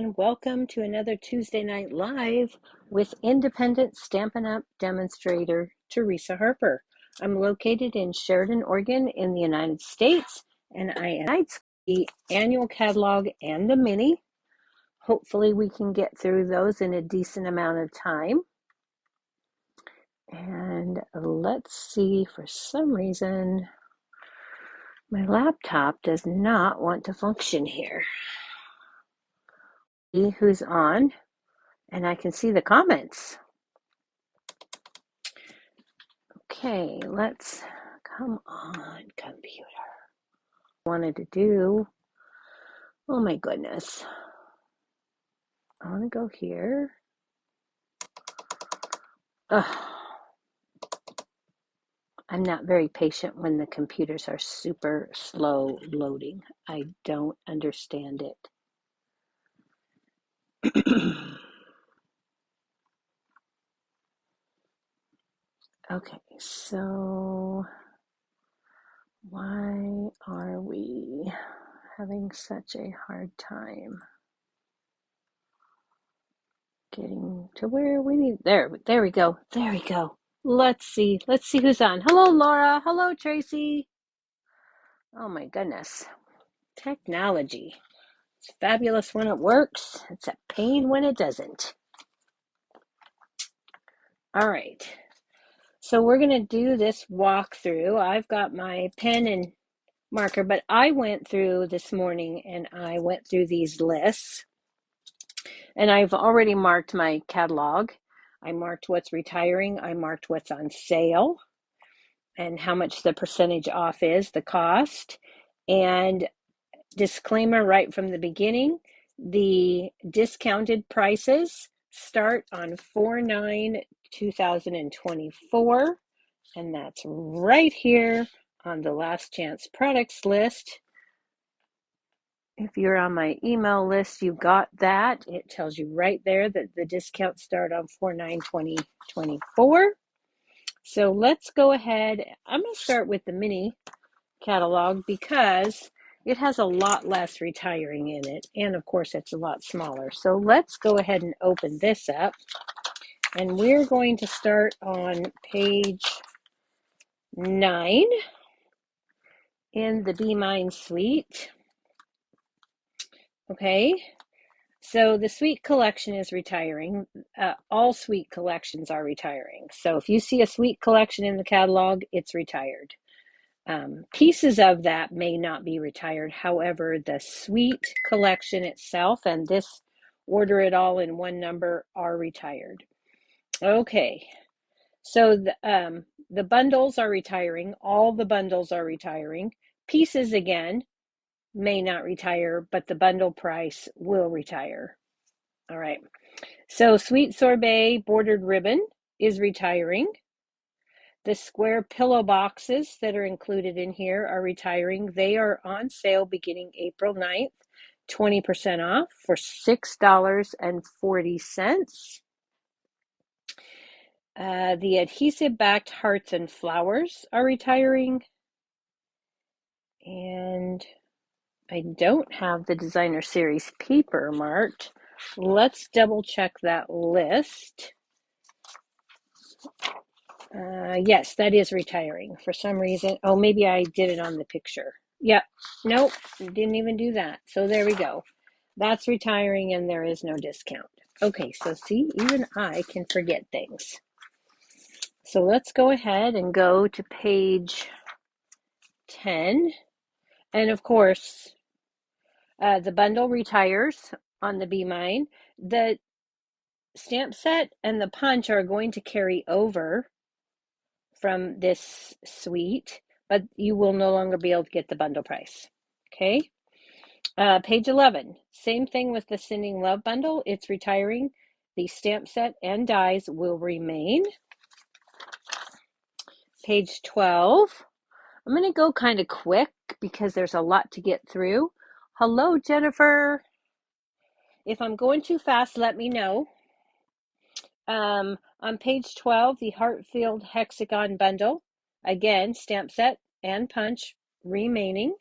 everyone. Welcome to another Tuesday Night Live with independent Stampin' Up! Demonstrator Teresa Harper. I'm located in Sheridan, Oregon in the United States, and I am the annual catalog and the mini. Hopefully we can get through those in a decent amount of time. And let's see, for some reason, my laptop does not want to function here. See who's on, and I can see the comments. Okay, let's, come on, computer. Wanted to do, oh my goodness. I want to go here. Ugh. I'm not very patient when the computers are super slow loading. I don't understand it. Okay, so why are we having such a hard time getting to where we need? There we go. There we go. Let's see who's on. Hello, Laura. Hello, Tracy. Oh my goodness. Technology. It's fabulous when it works. It's a pain when it doesn't. All right. So we're going to do this walkthrough. I've got my pen and marker, but I went through this morning and I went through these lists. And I've already marked my catalog. I marked what's retiring. I marked what's on sale and how much the percentage off is, the cost. And disclaimer right from the beginning, the discounted prices start on 4/9/2024, and that's right here on the last chance products list. If you're on my email list, you got that. It tells you right there that the discounts start on 4/9/2024. So let's go ahead. I'm going to start with the mini catalog because it has a lot less retiring in it, and of course it's a lot smaller. So let's go ahead and open this up, and we're going to start on page 9 in the Be Mine suite. Okay, so the suite collection is retiring. All suite collections are retiring. So if you see a suite collection in the catalog, it's retired. Pieces of that may not be retired. However, the suite collection itself and this order it all in one number are retired. Okay, so the bundles are retiring. All the bundles are retiring. Pieces again may not retire, but the bundle price will retire. All right, so Sweet Sorbet bordered ribbon is retiring. The square pillow boxes that are included in here are retiring. They are on sale beginning April 9th, 20% off for $6.40. The adhesive backed hearts and flowers are retiring. And I don't have the designer series paper marked. Let's double check that list. Yes, that is retiring for some reason. Oh, maybe I did it on the picture. Yep. Nope, didn't even do that. So there we go. That's retiring and there is no discount. Okay, so see, even I can forget things. So let's go ahead and go to page 10. And of course, the bundle retires on the Be Mine. The stamp set and the punch are going to carry over from this suite, but you will no longer be able to get the bundle price. Okay. Page 11, same thing with the Sending Love bundle. It's retiring. The stamp set and dies will remain. Page 12, I'm going to go kind of quick because there's a lot to get through. Hello, Jennifer. If I'm going too fast, let me know. On page 12, the Heartfield Hexagon bundle. Again, stamp set and punch remaining.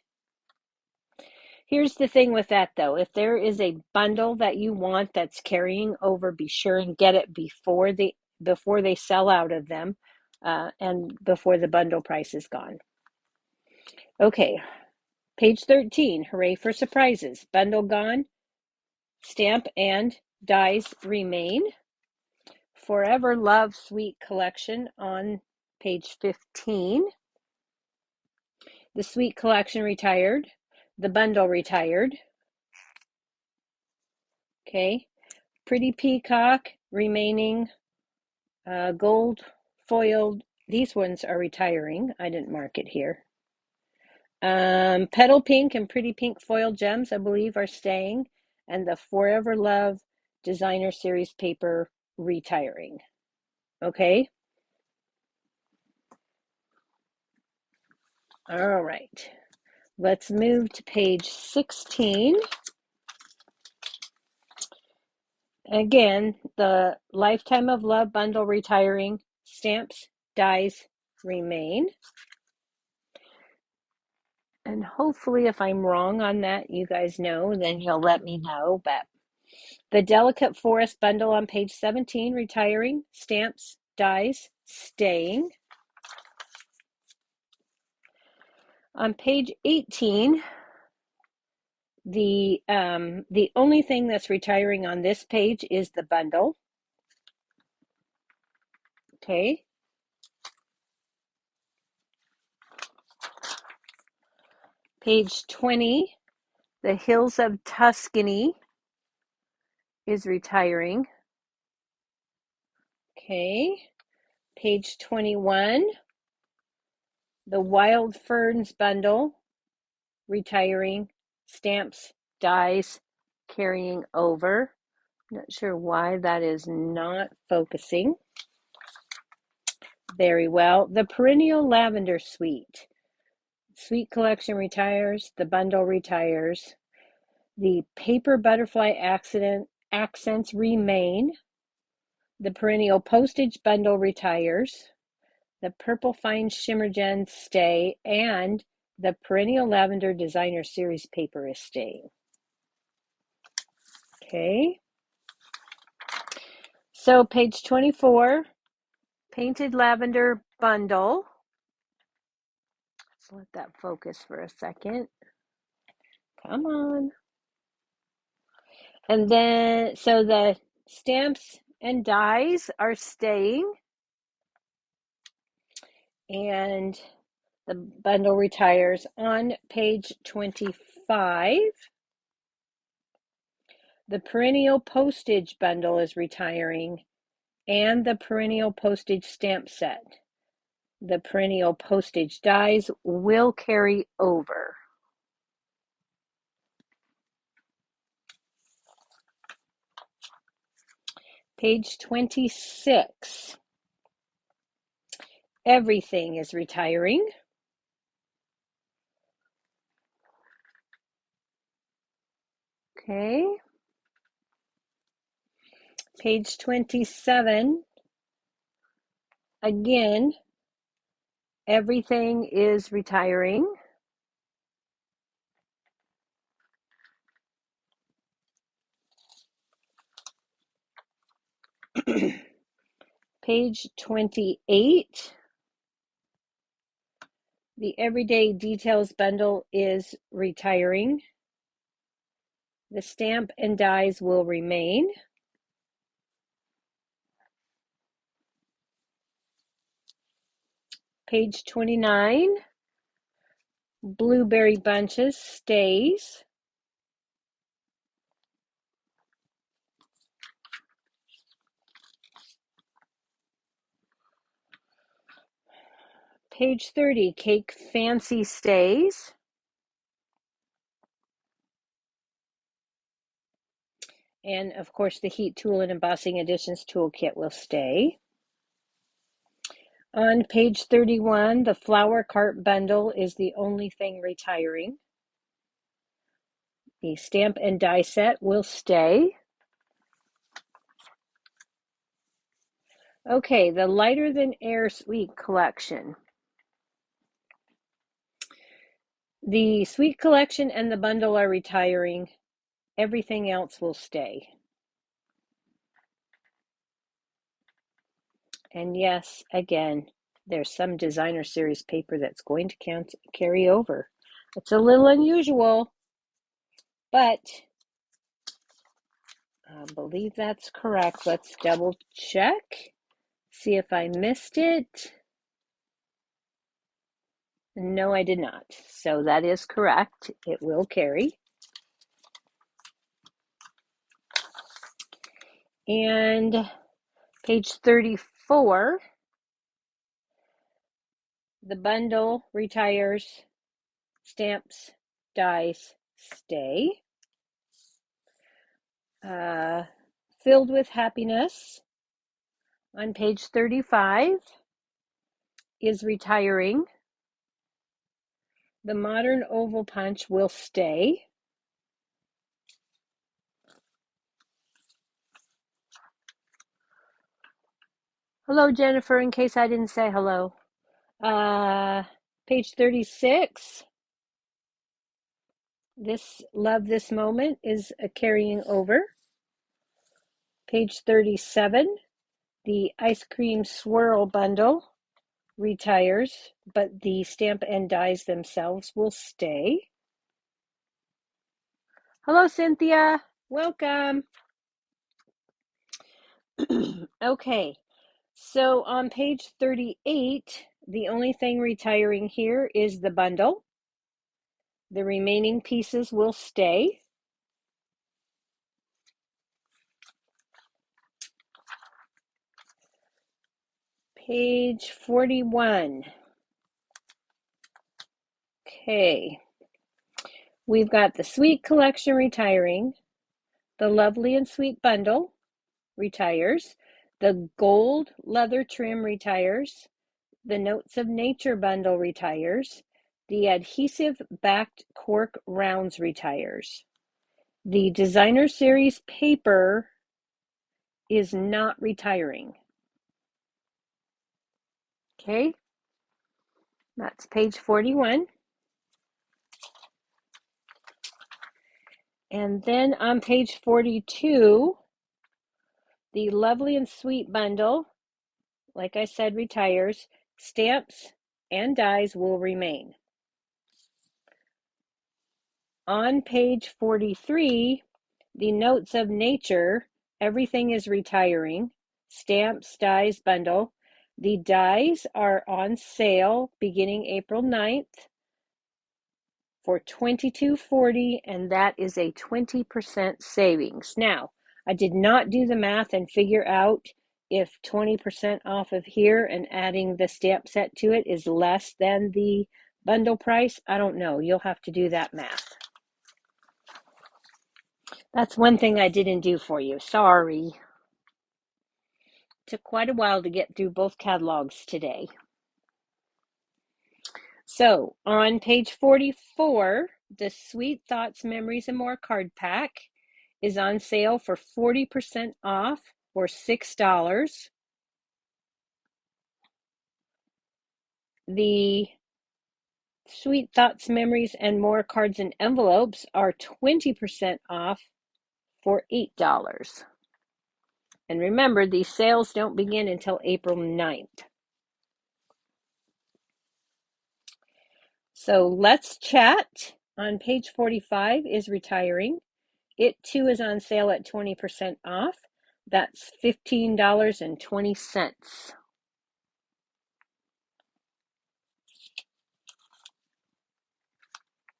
Here's the thing with that though. If there is a bundle that you want that's carrying over, be sure and get it before they sell out of them, and before the bundle price is gone. Okay, page 13, hooray for surprises. Bundle gone, stamp and dies remain. Forever Love Sweet Collection on page 15. The Sweet Collection retired. The bundle retired. Okay, Pretty Peacock remaining. Gold foiled. These ones are retiring. I didn't mark it here. Petal Pink and Pretty Pink foil gems, I believe, are staying. And the Forever Love Designer Series paper retiring. Okay. All right. Let's move to page 16. Again, the Lifetime of Love bundle retiring. Stamps, dies remain. And hopefully if I'm wrong on that, you guys know, then you'll let me know. But the Delicate Forest bundle on page 17, retiring. Stamps, dies, staying. On page 18, the only thing that's retiring on this page is the bundle. Okay. Page 20, the Hills of Tuscany is retiring. Okay. Page 21, the Wild Ferns bundle retiring. Stamps, dies, carrying over. Not sure why that is not focusing very well. The Perennial Lavender Suite. Sweet Collection retires. The bundle retires. The Paper Butterfly accents remain. The Perennial Postage bundle retires. The Purple Fine Shimmer Gems stay. And the Perennial Lavender Designer Series paper is staying. Okay. So page 24, Painted Lavender bundle. Let's let that focus for a second. Come on. And then, so the stamps and dies are staying. And the bundle retires. On page 25, the Perennial Postage bundle is retiring, and the Perennial Postage stamp set. The Perennial Postage dies will carry over. Page 26. Everything is retiring. Okay. Page 27. Again, everything is retiring. Page 28. The Everyday Details bundle is retiring. The stamp and dies will remain. Page 29. Blueberry Bunches stays. Page 30. Cake Fancy stays. And of course, the Heat Tool and Embossing Editions Toolkit will stay. On page 31, the Flower Cart bundle is the only thing retiring. The stamp and die set will stay. Okay, the Lighter Than Air Sweet collection. The Sweet Collection and the bundle are retiring. Everything else will stay. And yes, again, there's some designer series paper that's going to carry over. It's a little unusual, but I believe that's correct. Let's double check, see if I missed it. No, I did not. So that is correct. It will carry. And page 34, the bundle retires, stamps, dies, stay. Filled with Happiness on page 35 is retiring. The Modern Oval Punch will stay. Hello, Jennifer, in case I didn't say hello. Page 36, this Love This Moment is carrying over. Page 37, the Ice Cream Swirl bundle retires, but the stamp and dies themselves will stay. Hello, Cynthia. Welcome. Okay, so on page 38, the only thing retiring here is the bundle. The remaining pieces will stay. Page 41. Okay, we've got the Sweet Collection retiring, the Lovely and Sweet bundle retires, the Gold Leather Trim retires, the Notes of Nature bundle retires, the Adhesive Backed Cork Rounds retires. The Designer Series paper is not retiring. Okay, that's page 41. And then on page 42, the Lovely and Sweet bundle, like I said, retires. Stamps and dies will remain. On page 43, the Notes of Nature, everything is retiring. Stamps, dies bundle. The dies are on sale beginning April 9th for $22.40, and that is a 20% savings. Now, I did not do the math and figure out if 20% off of here and adding the stamp set to it is less than the bundle price. I don't know. You'll have to do that math. That's one thing I didn't do for you. Sorry. Took quite a while to get through both catalogs today. So on page 44, the Sweet Thoughts, Memories, and More card pack is on sale for 40% off or $6. The Sweet Thoughts, Memories, and More cards and envelopes are 20% off for $8. And remember, these sales don't begin until April 9th. So let's chat. On page 45 is retiring. It too is on sale at 20% off. That's $15.20.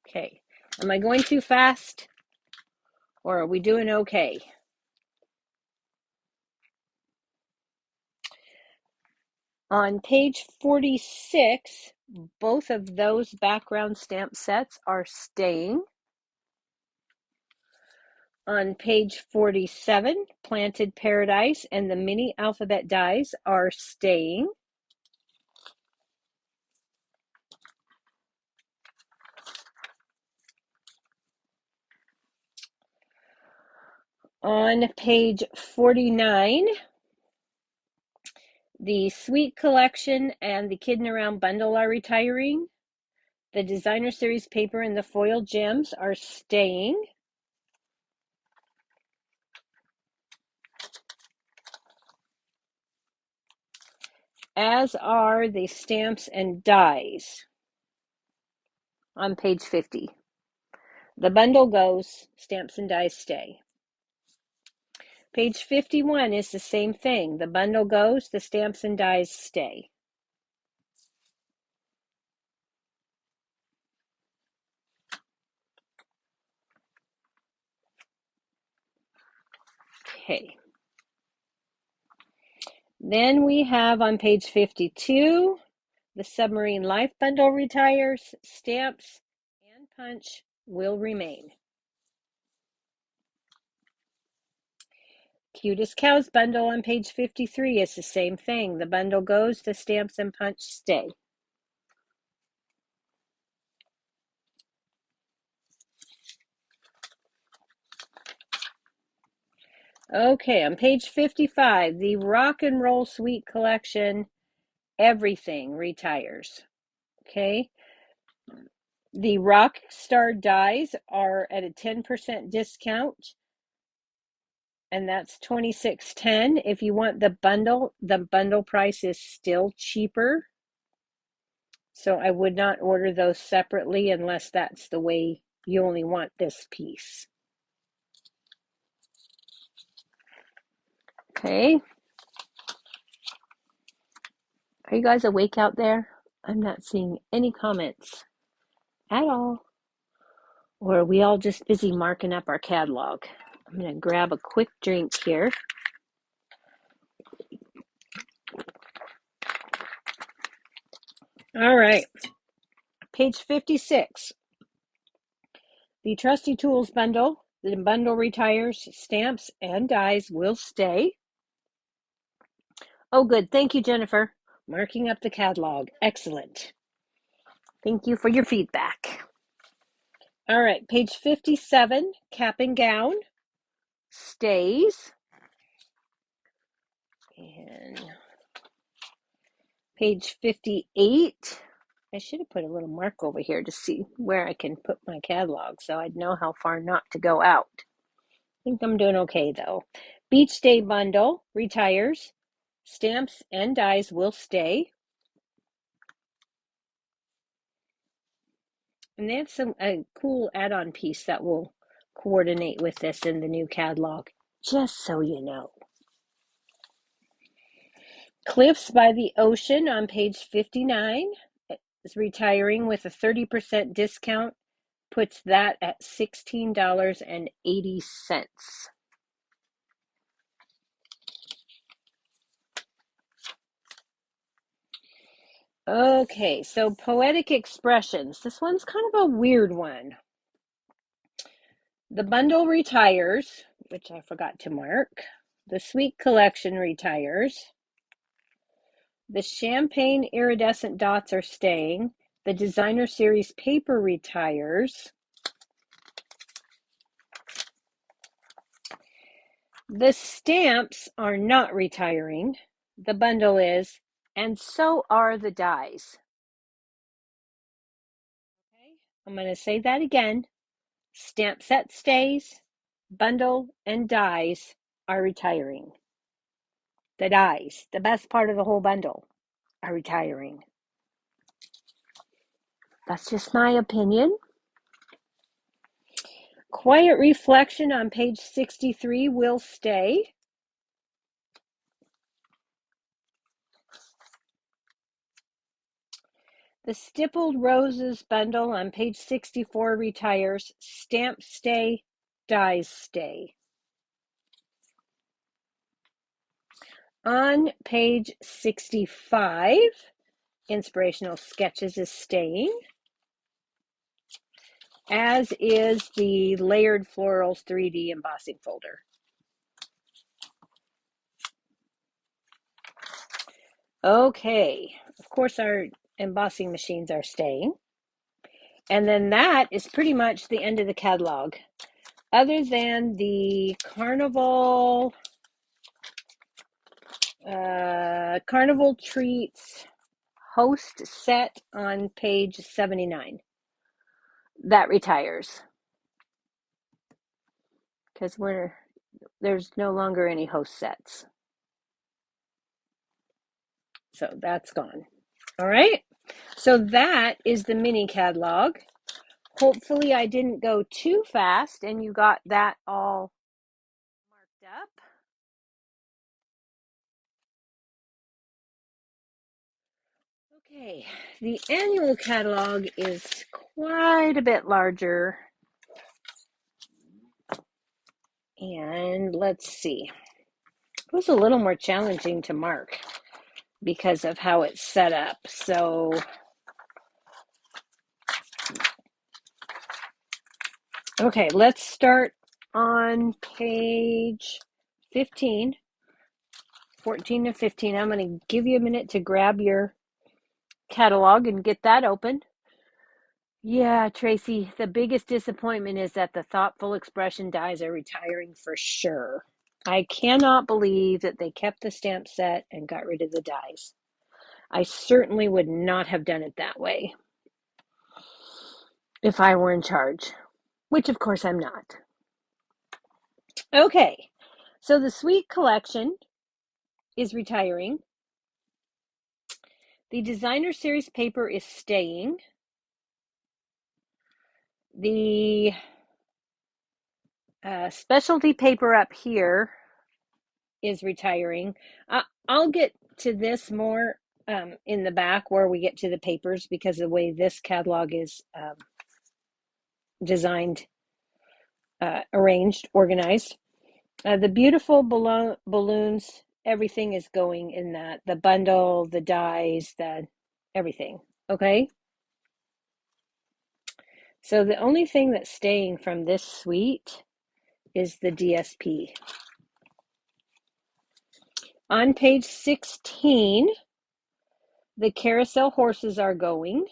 Okay, am I going too fast or are we doing okay? On page 46, both of those background stamp sets are staying. On page 47, Planted Paradise and the mini alphabet dies are staying. On page 49, the Sweet Collection and the Kiddin' Around bundle are retiring. The designer series paper and the foil gems are staying. As are the stamps and dies on page 50. The bundle goes, stamps and dies stay. Page 51 is the same thing. The bundle goes, the stamps and dies stay. Okay. Then we have on page 52, the Submarine Life bundle retires, stamps and punch will remain. Cutest Cows bundle on page 53 is the same thing. The bundle goes, the stamps and punch stay. Okay, on page 55, the Rock and Roll Suite collection, everything retires. Okay, the Rock Star dies are at a 10% discount, and that's $26.10. If you want the bundle price is still cheaper. So I would not order those separately unless that's the way you only want this piece. Okay. Are you guys awake out there? I'm not seeing any comments at all. Or are we all just busy marking up our catalog? I'm going to grab a quick drink here. All right. Page 56. The Trusty Tools bundle. The bundle retires. Stamps and dies will stay. Oh, good. Thank you, Jennifer. Marking up the catalog. Excellent. Thank you for your feedback. All right, page 57, Cap and Gown stays. And page 58, I should have put a little mark over here to see where I can put my catalog so I'd know how far not to go out. I think I'm doing okay though. Beach Day bundle retires. Stamps and dies will stay. And they have a cool add-on piece that will coordinate with this in the new catalog, just so you know. Cliffs by the Ocean on page 59 is retiring with a 30% discount, puts that at $16.80. Okay, so Poetic Expressions. This one's kind of a weird one. The bundle retires, which I forgot to mark. The Sweet Collection retires. The Champagne Iridescent Dots are staying. The Designer Series paper retires. The stamps are not retiring. The bundle is, and so are the dies. Okay, I'm going to say that again. Stamp set stays, bundle and dies are retiring. The dies, the best part of the whole bundle, are retiring. That's just my opinion. Quiet Reflection on page 63 will stay. The Stippled Roses bundle on page 64 retires. Stamps stay, dies stay. On page 65, Inspirational Sketches is staying, as is the Layered Florals 3D embossing folder. Okay, of course our embossing machines are staying. And then that is pretty much the end of the catalog. Other than the Carnival Treats host set on page 79. That retires because there's no longer any host sets. So that's gone. All right. So that is the mini catalog. Hopefully I didn't go too fast and you got that all marked up. Okay, the annual catalog is quite a bit larger. And let's see. It was a little more challenging to mark because of how it's set up. So okay, let's start on page 15, 14 to 15. I'm going to give you a minute to grab your catalog and get that open. Yeah, Tracy, the biggest disappointment is that the thoughtful expression dies are retiring for sure. I cannot believe that they kept the stamp set and got rid of the dies. I certainly would not have done it that way if I were in charge, which of course I'm not. Okay, so the Sweet Collection is retiring. The Designer Series paper is staying. The specialty paper up here is retiring. I'll get to this more in the back where we get to the papers because of the way this catalog is designed, arranged, organized. The beautiful balloons, everything is going in that. The bundle, the dies, everything. Okay? So the only thing that's staying from this suite is the DSP. On page 16, the carousel horses are going.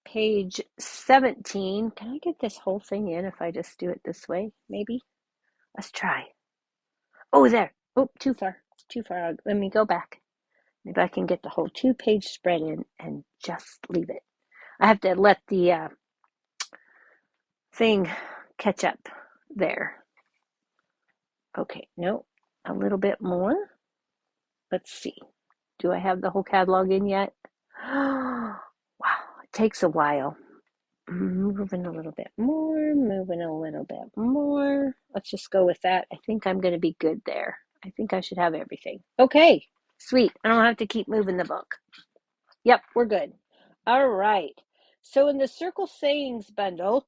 Page 17, can I get this whole thing in if I just do it this way? Maybe? Let's try. Oh, there. Oh, too far. Too far. Let me go back. Maybe I can get the whole 2-page spread in and just leave it. I have to let the thing catch up there. Okay, no, a little bit more. Let's see. Do I have the whole catalog in yet? Wow, it takes a while. Moving a little bit more, moving a little bit more. Let's just go with that. I think I'm going to be good there. I think I should have everything. Okay, sweet. I don't have to keep moving the book. Yep, we're good. All right. So in the Circle Sayings bundle,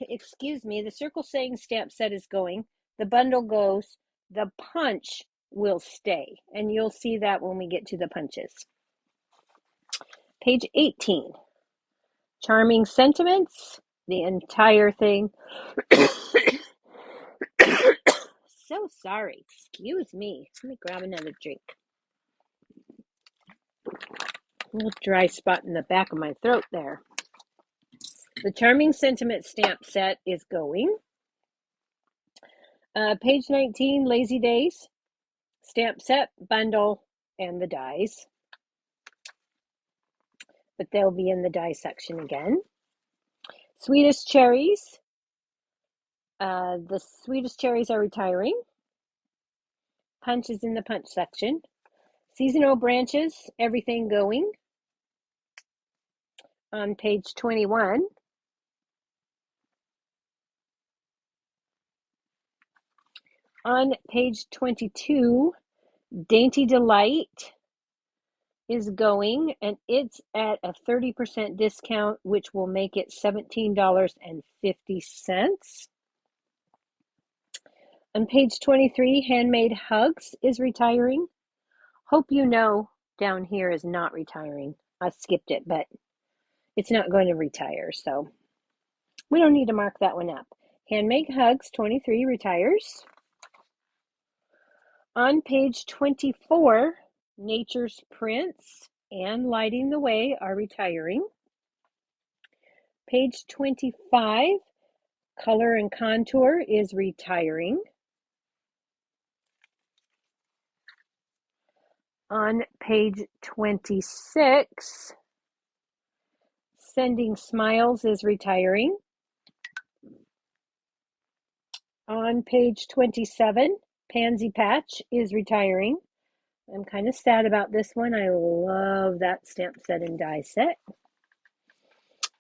excuse me, the Circle Sayings stamp set is going. The bundle goes. The punch will stay. And you'll see that when we get to the punches. Page 18. Charming Sentiments. The entire thing. So sorry. Excuse me. Let me grab another drink. A little dry spot in the back of my throat there. The Charming Sentiment stamp set is going. Page 19, Lazy Days. Stamp set, bundle, and the dies. But they'll be in the die section again. Sweetest Cherries. The Sweetest Cherries are retiring. Punch is in the punch section. Seasonal Branches, everything going. On page 21. On page 22, Dainty Delight is going, and it's at a 30% discount, which will make it $17.50. On page 23, Handmade Hugs is retiring. Hope you know down here is not retiring. I skipped it, but it's not going to retire, so we don't need to mark that one up. Handmade Hugs 23 retires. On page 24, Nature's Prints and Lighting the Way are retiring. Page 25, Color and Contour is retiring. On page 26, Sending Smiles is retiring. On page 27, Pansy Patch is retiring. I'm kind of sad about this one. I love that stamp set and die set.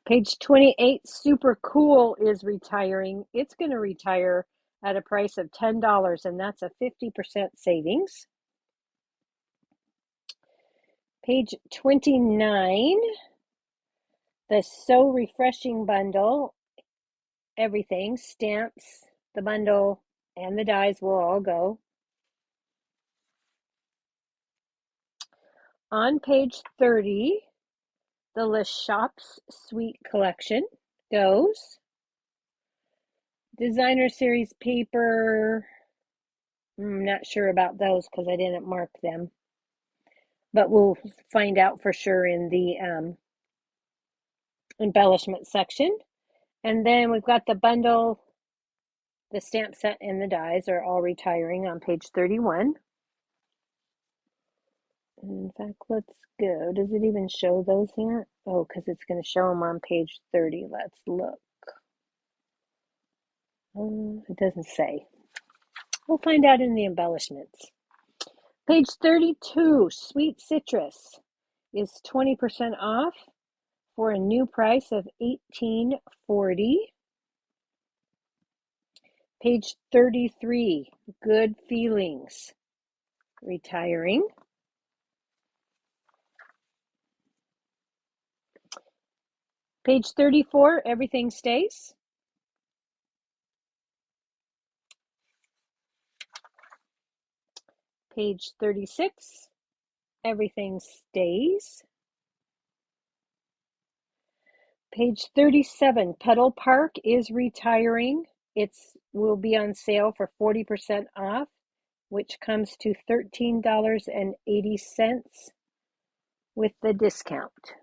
Page 28, Super Cool is retiring. It's going to retire at a price of $10, and that's a 50% savings. Page 29, the So Refreshing bundle, everything, stamps, the bundle, and the dies will all go. On page 30, the Le Shops Suite collection goes. Designer Series paper, I'm not sure about those because I didn't mark them. But we'll find out for sure in the embellishment section. And then we've got the bundle, the stamp set, and the dies are all retiring on page 31. In fact, let's go. Does it even show those here? Oh, because it's going to show them on page 30. Let's look. It doesn't say. We'll find out in the embellishments. Page 32, Sweet Citrus is 20% off for a new price of $18.40. Page 33, Good Feelings, retiring. Page 34, Everything Stays. Page 36, Everything Stays. Page 37, Petal Park is retiring. It will be on sale for 40% off, which comes to $13.80 with the discount.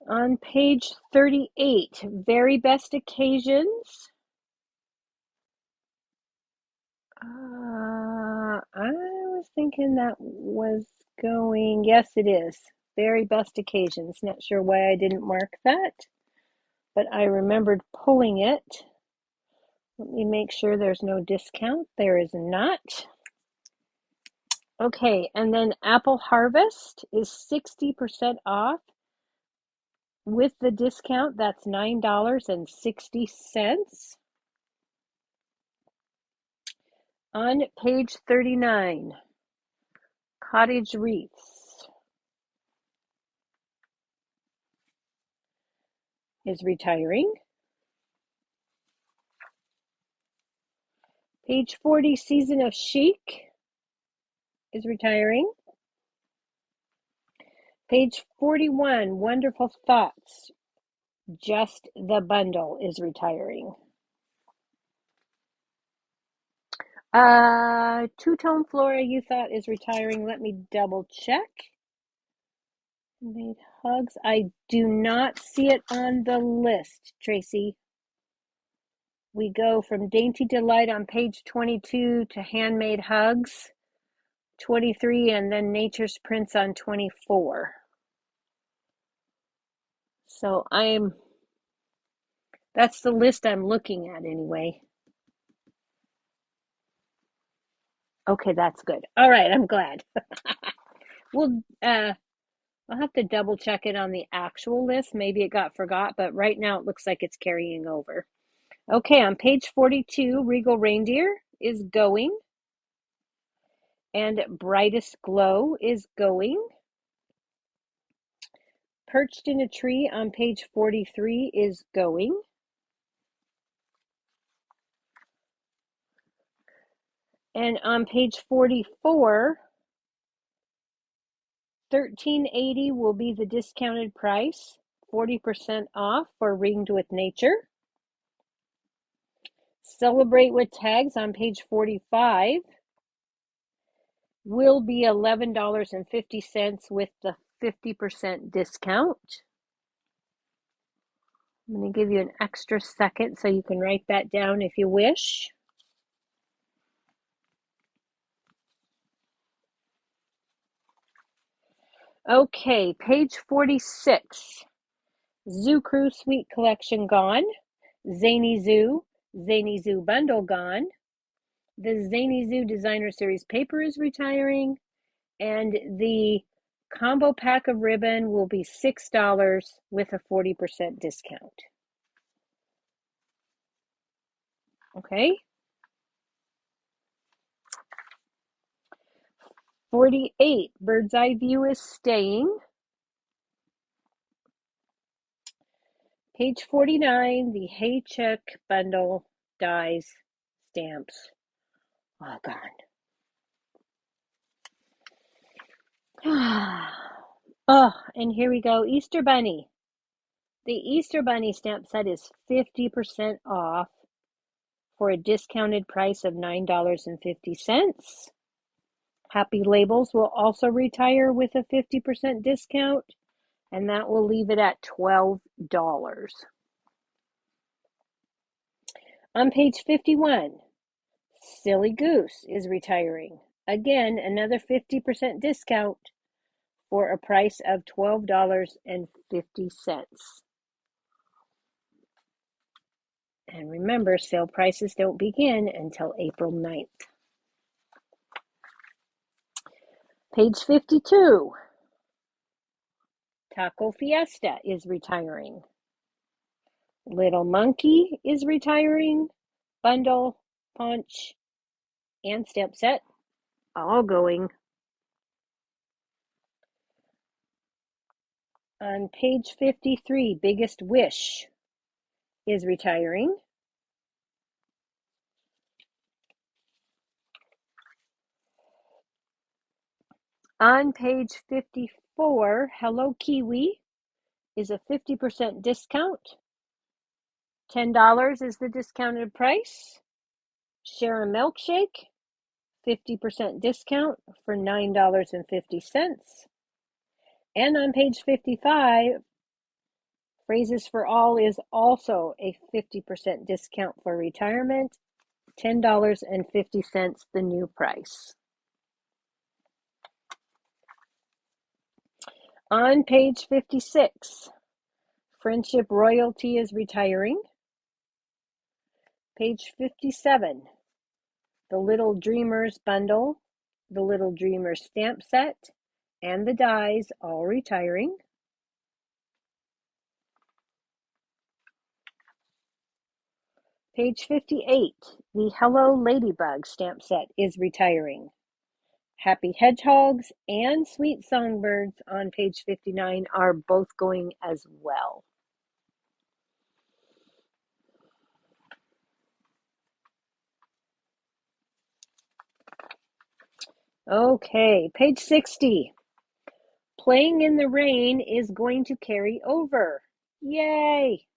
On page 38, Very Best Occasions. I was thinking that was going, yes, it is. Very Best Occasions. Not sure why I didn't mark that, but I remembered pulling it. Let me make sure there's no discount. There is not. Okay, and then Apple Harvest is 60% off. With the discount, that's $9.60. On page 39, Cottage Wreaths is retiring. Page 40, Season of Chic is retiring. Page 41, Wonderful Thoughts, Just the Bundle is retiring. Two-Tone Flora you thought is retiring. Let me double check. Made Hugs. I do not see it on the list, Tracy. We go from Dainty Delight on page 22 to Handmade Hugs, 23, and then Nature's Prints on 24. So that's the list I'm looking at anyway. Okay, that's good. All right, I'm glad. I'll have to double check it on the actual list. Maybe it got forgot, but right now it looks like it's carrying over. Okay, on page 42, Regal Reindeer is going, and Brightest Glow is going. Perched in a Tree on page 43 is going. And on page 44, $13.80 will be the discounted price, 40% off for Ringed with Nature. Celebrate with Tags on page 45 will be $11.50 with the 50% discount. I'm going to give you an extra second so you can write that down if you wish. Okay, page 46. Zoo Crew Suite Collection gone. Zany Zoo Bundle gone. The Zany Zoo Designer Series paper is retiring. And the combo pack of ribbon will be $6 with a 40% discount. Okay. 48, Bird's Eye View is staying. Page 49, the Haycheck bundle dies stamps all gone. Oh, and here we go, Easter Bunny. The Easter Bunny stamp set is 50% off for a discounted price of $9.50. Happy Labels will also retire with a 50% discount, and that will leave it at $12. On page 51, Silly Goose is retiring. Again, another 50% discount for a price of $12.50. And remember, sale prices don't begin until April 9th. Page 52, Taco Fiesta is retiring. Little Monkey is retiring. Bundle, punch, and stamp set, all going. On page 53, Biggest Wish is retiring. On page 54, Hello Kiwi is a 50% discount. $10 is the discounted price. Share a Milkshake, 50% discount for $9.50. And on page 55, Phrases for All is also a 50% discount for retirement, $10.50, the new price. On page 56, Friendship Royalty is retiring. Page 57, the Little Dreamers bundle, the Little Dreamers stamp set, and the dies all retiring. Page 58, the Hello Ladybug stamp set is retiring. Happy Hedgehogs and Sweet Songbirds on page 59 are both going as well. Okay, page 60. Playing in the Rain is going to carry over. Yay!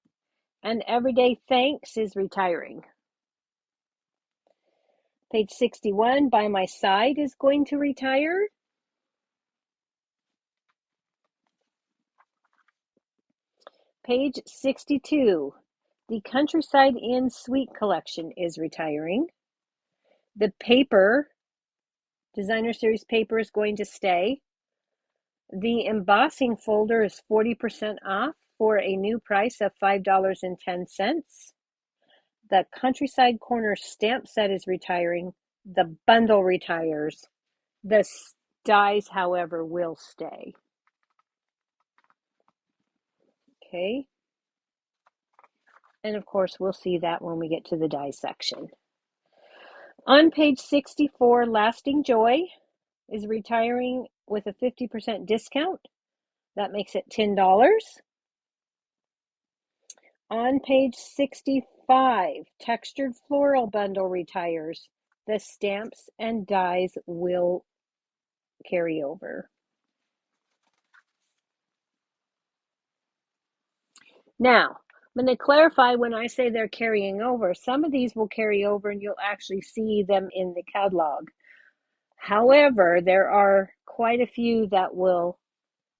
And Everyday Thanks is retiring. Page 61, By My Side is going to retire. Page 62, the Countryside Inn Suite Collection is retiring. The paper, Designer Series paper, is going to stay. The embossing folder is 40% off for a new price of $5.10. The Countryside Corner stamp set is retiring. The bundle retires. The dies, however, will stay. Okay. And of course, we'll see that when we get to the die section. On page 64, Lasting Joy is retiring with a 50% discount. That makes it $10. On page 65, Textured Floral Bundle retires. The stamps and dies will carry over. Now, I'm going to clarify when I say they're carrying over. Some of these will carry over and you'll actually see them in the catalog. However, there are quite a few that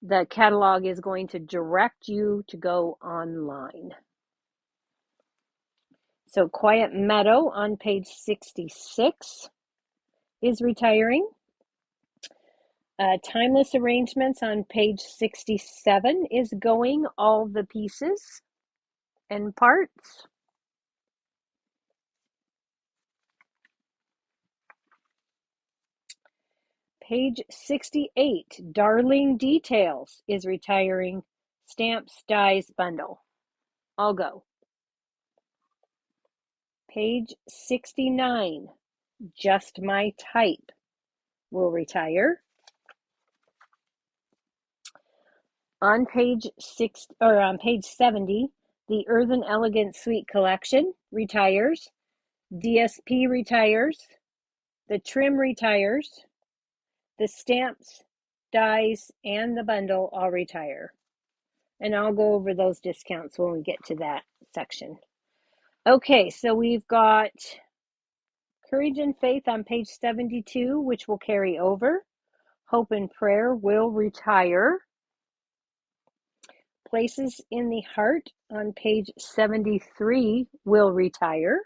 the catalog is going to direct you to go online. So Quiet Meadow on page 66 is retiring. Timeless Arrangements on page 67 is going, all the pieces and parts. Page 68, Darling Details is retiring Stamps Dies bundle. I'll go. Page 69, Just My Type will retire. On page 70, the Earthen Elegant Suite Collection retires. DSP retires. The trim retires. The stamps, dies, and the bundle all retire. And I'll go over those discounts when we get to that section. Okay, so we've got Courage and Faith on page 72, which will carry over. Hope and Prayer will retire. Places in the Heart on page 73 will retire.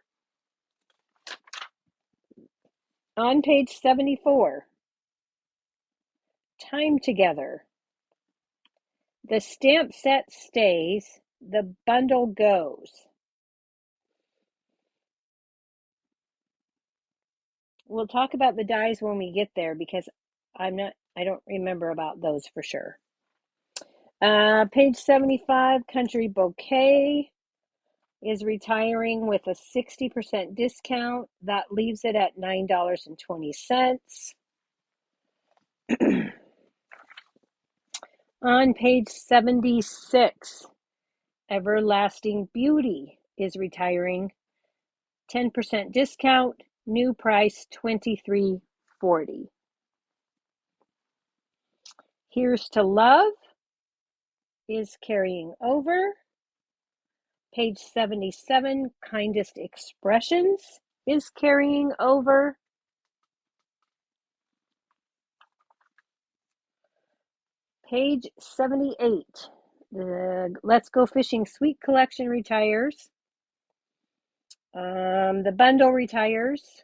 On page 74, Time Together. The stamp set stays, the bundle goes. We'll talk about the dies when we get there because I don't remember about those for sure. Page 75, Country Bouquet is retiring with a 60% discount. That leaves it at $9.20. On page 76, Everlasting Beauty is retiring. 10% discount, new price $23.40. Here's to Love is carrying over. Page 77, Kindest Expressions is carrying over. Page 78, the Let's Go Fishing Suite Collection retires. The bundle retires.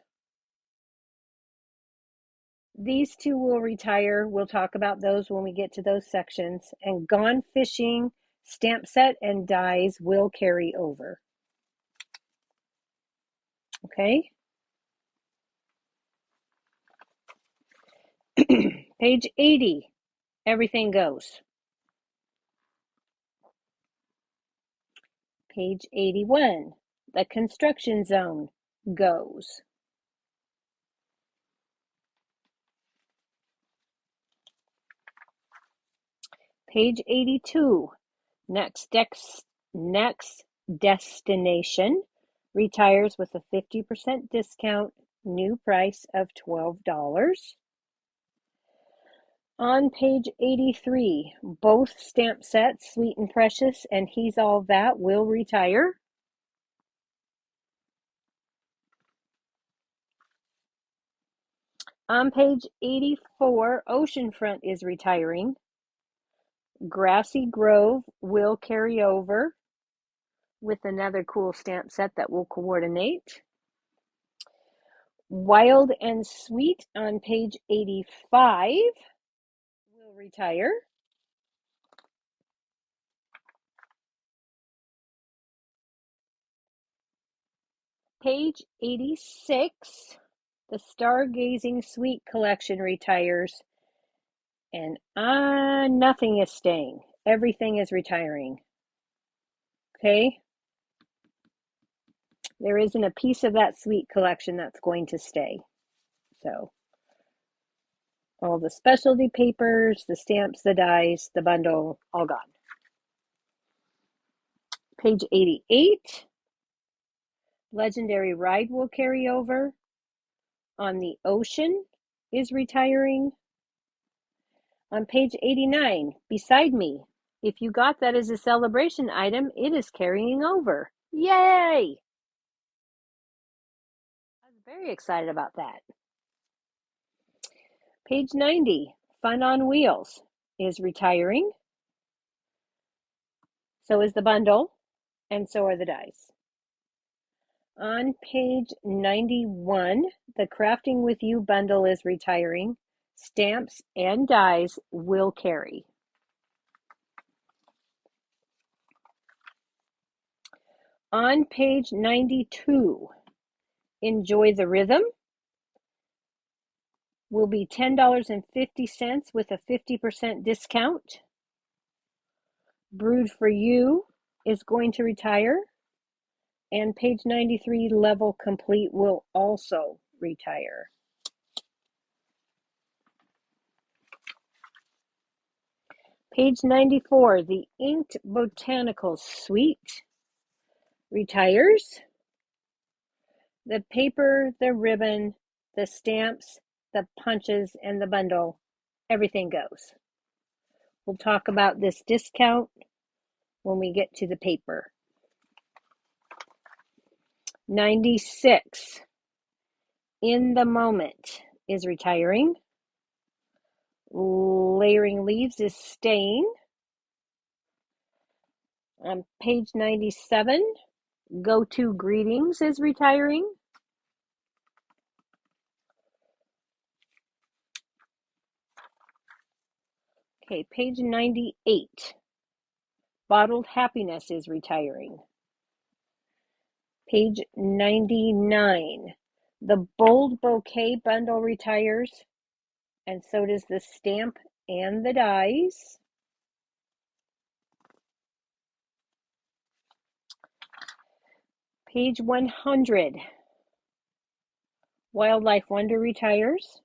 These two will retire. We'll talk about those when we get to those sections. And Gone Fishing, stamp set, and dies will carry over. Okay. Page 80, Everything Goes. Page 81, The Construction Zone goes. Page 82, Next Destination retires with a 50% discount, new price of $12. On page 83, both stamp sets, Sweet and Precious and He's All That, will retire. On page 84, Oceanfront is retiring. Grassy Grove will carry over with another cool stamp set that will coordinate. Wild and Sweet on page 85 will retire. Page 86, the Stargazing Suite Collection retires, and nothing is staying. Everything is retiring. Okay? There isn't a piece of that suite collection that's going to stay. So, all the specialty papers, the stamps, the dies, the bundle, all gone. Page 88, Legendary Ride will carry over. On the Ocean is retiring. On page 89, Beside Me, if you got that as a celebration item, it is carrying over. Yay! I was very excited about that. Page 90, Fun on Wheels is retiring. So is the bundle, and so are the dies. On page 91, the Crafting With You bundle is retiring. Stamps and dies will carry. On page 92, Enjoy the Rhythm will be $10.50 with a 50% discount. Brewed for You is going to retire. And page 93, Level Complete, will also retire. Page 94, the Inked Botanicals Suite retires. The paper, the ribbon, the stamps, the punches, and the bundle, everything goes. We'll talk about this discount when we get to the paper. 96, In the Moment is retiring. Layering Leaves is staying. On page 97, Go To Greetings is retiring. Okay, page 98, Bottled Happiness is retiring. Page 99, the Bold Bouquet bundle retires, and so does the stamp and the dies. Page 100, Wildlife Wonder retires.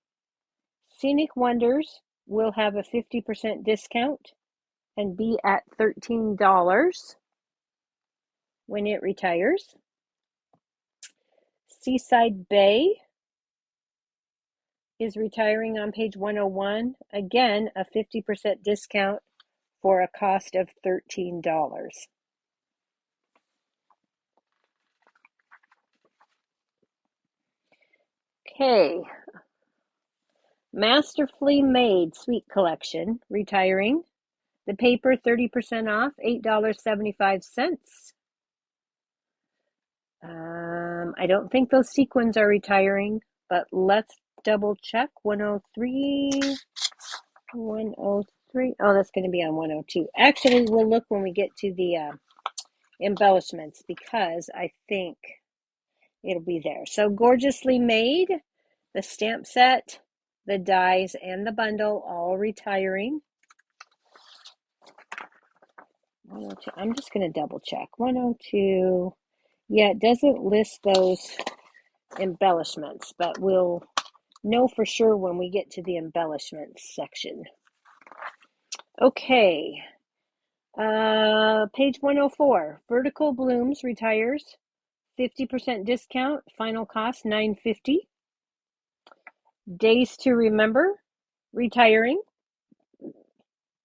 Scenic Wonders will have a 50% discount and be at $13 when it retires. Seaside Bay is retiring on page 101. Again, a 50% discount for a cost of $13. Okay, Masterfully Made Sweet Collection retiring. The paper 30% off, $8.75. I don't think those sequins are retiring, but let's double check. 103, 103. Oh, that's going to be on 102. Actually, we'll look when we get to the embellishments because I think it'll be there. So Gorgeously Made, the stamp set, the dies, and the bundle all retiring. 102. I'm just going to double check. 102. Yeah, it doesn't list those embellishments, but we'll know for sure when we get to the embellishments section. Okay. Page 104. Vertical Blooms retires. 50% discount. Final cost $9.50. Days to Remember retiring.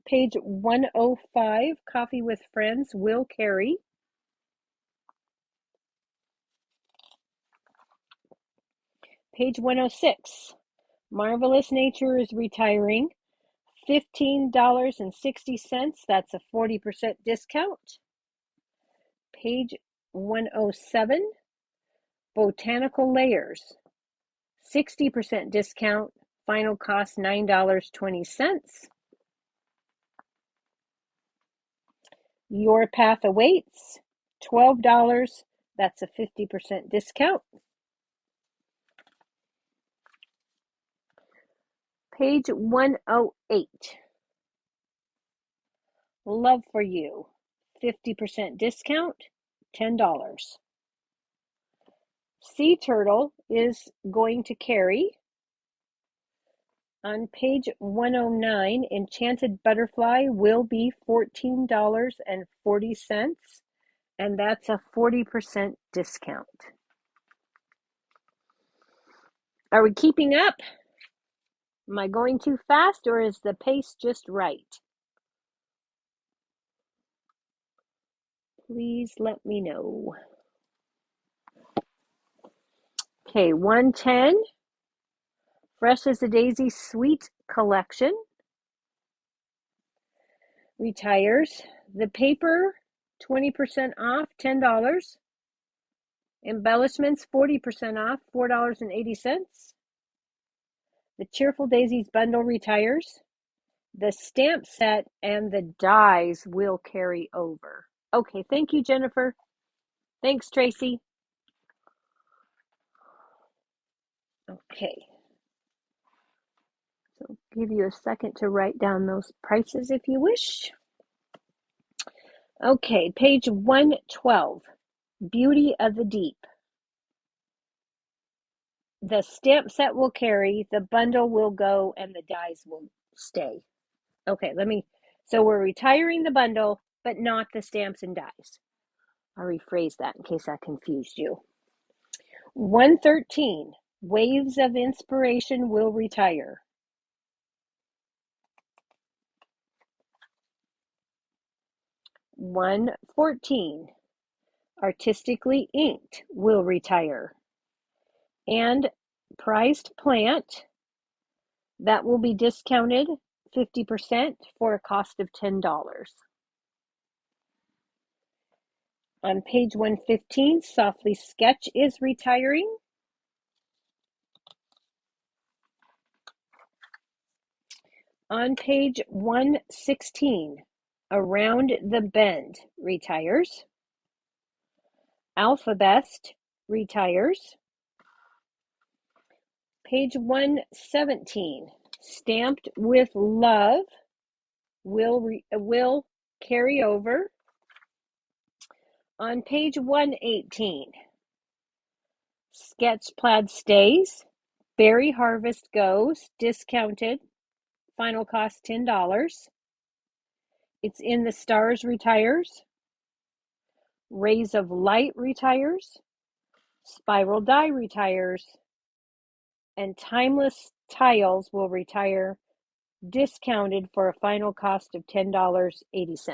Page 105. Coffee with Friends will carry. Page 106. Marvelous Nature is retiring. $15.60. That's a 40% discount. Page 107. Botanical Layers. 60% discount. Final cost $9.20. Your Path Awaits. $12. That's a 50% discount. Page 108. Love for You. 50% discount. $10. Sea Turtle is going to carry. On page 109, Enchanted Butterfly will be $14.40, and that's a 40% discount. Are we keeping up? Am I going too fast, or is the pace just right? Please let me know. Okay, 110, Fresh as a Daisy Sweet Collection retires. The paper, 20% off, $10. Embellishments, 40% off, $4.80. The Cheerful Daisies bundle retires. The stamp set and the dies will carry over. Okay, thank you, Jennifer. Thanks, Tracy. Okay. So give you a second to write down those prices if you wish. Okay, page 112, Beauty of the Deep. The stamp set will carry, the bundle will go, and the dies will stay. Okay, so we're retiring the bundle, but not the stamps and dies. I'll rephrase that in case that confused you. 113, Waves of Inspiration will retire. 114, Artistically Inked will retire. And Prized Plant, that will be discounted 50% for a cost of $10. On page 115, Softly Sketch is retiring. On page 116, Around the Bend retires. Alphabest retires. Page 117, Stamped with Love will carry over. On page 118, Sketch Plaid stays. Berry Harvest goes, discounted, final cost $10. It's in the Stars retires. Rays of Light retires. Spiral Die retires. And Timeless Tiles will retire, discounted for a final cost of $10.80.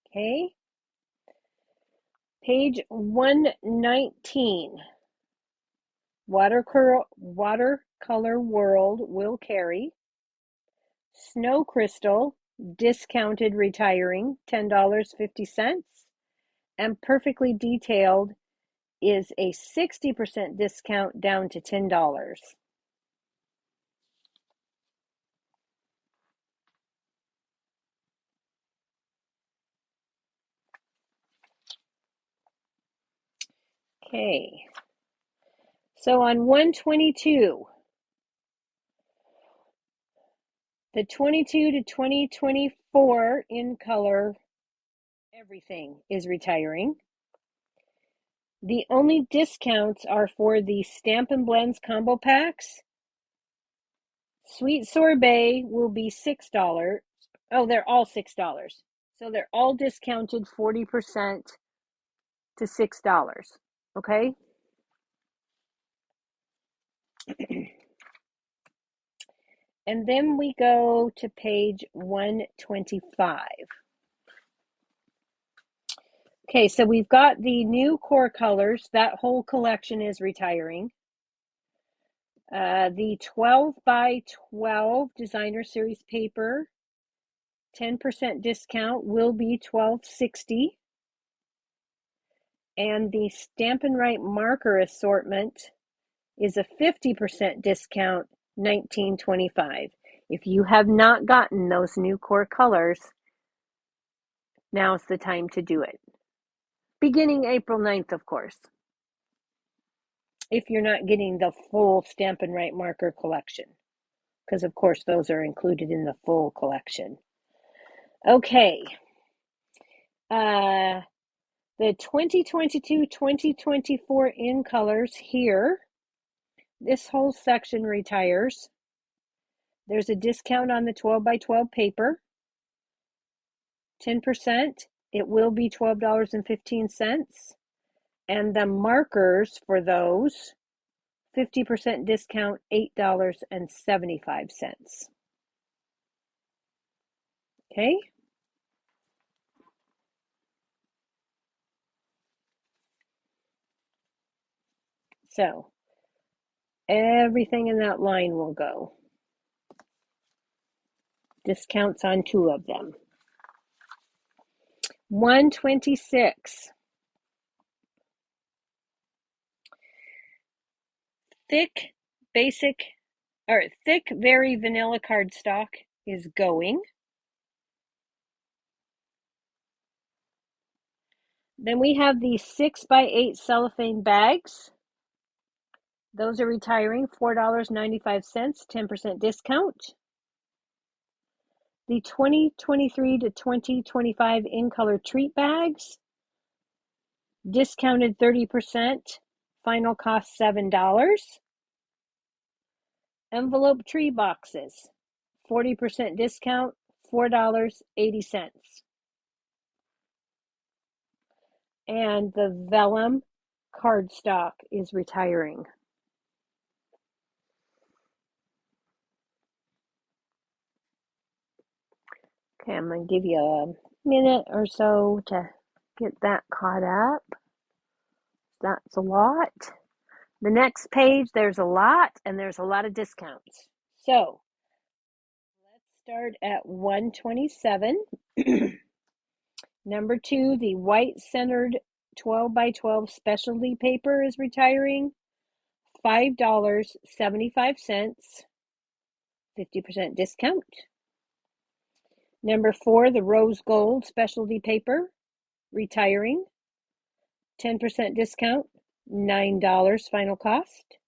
Okay. Page 119, Watercolor World will carry. Snow Crystal, discounted, retiring, $10.50. And Perfectly Detailed is a 60% discount down to $10. Okay. So on 122, the 22 to 2024 in color, everything is retiring. The only discounts are for the Stamp and Blends combo packs. Sweet Sorbet will be $6. Oh, they're all $6. So they're all discounted 40% to $6. Okay? And then we go to page 125. Okay, so we've got the new core colors. That whole collection is retiring. The 12 by 12 designer series paper, 10% discount, will be $12.60. And the Stampin' Write marker assortment is a 50% discount, $19.25. If you have not gotten those new core colors, now's the time to do it. Beginning April 9th, of course. If you're not getting the full Stampin' Write marker collection, because of course those are included in the full collection. Okay. The 2022-2024 in colors here, this whole section retires. There's a discount on the 12 by 12 paper, 10%. It will be $12.15. And the markers for those, 50% discount, $8.75. Okay. So everything in that line will go. Discounts on 2 of them. 126. Thick, basic, or thick, very vanilla cardstock is going. Then we have these 6x8 cellophane bags. Those are retiring, $4.95, 10% discount. The 2023 to 2025 in color treat bags, discounted 30%, final cost $7. Envelope tree boxes, 40% discount, $4.80. And the vellum cardstock is retiring. Okay, I'm going to give you a minute or so to get that caught up. That's a lot. The next page, there's a lot, and there's a lot of discounts. So let's start at 127. Number 2, the white centered 12x12 specialty paper is retiring, $5.75, 50% discount. Number 4, the rose gold specialty paper, retiring, 10% discount, $9 final cost.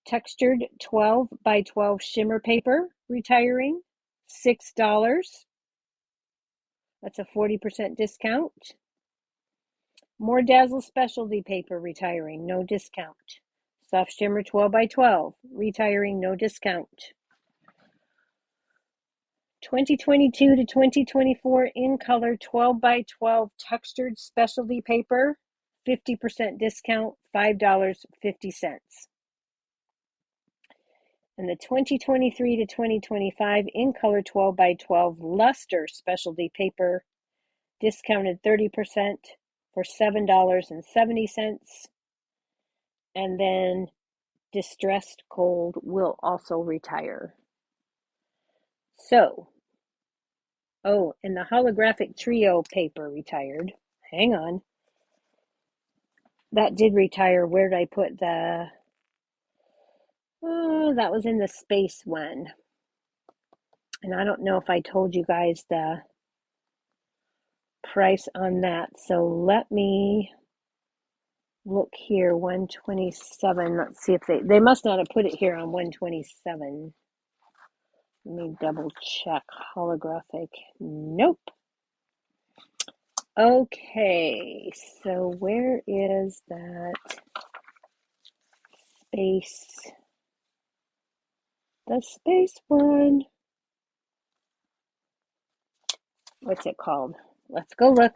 Textured 12x12 shimmer paper, retiring, $6. That's a 40% discount. More Dazzle specialty paper, retiring, no discount. Soft shimmer 12x12, retiring, no discount. 2022 to 2024 in color 12x12 textured specialty paper, 50% discount, $5.50. And the 2023 to 2025 in color 12x12 luster specialty paper, discounted 30% for $7.70. And then distressed gold will also retire. So, oh, and the holographic trio paper retired. Hang on. That did retire. Where did I put the... Oh, that was in the space one. And I don't know if I told you guys the price on that. So let me look here. 127. Let's see if they must not have put it here on 127. Let me double check. Holographic. Nope. Okay, so where is that space? The space one. What's it called? Let's go look.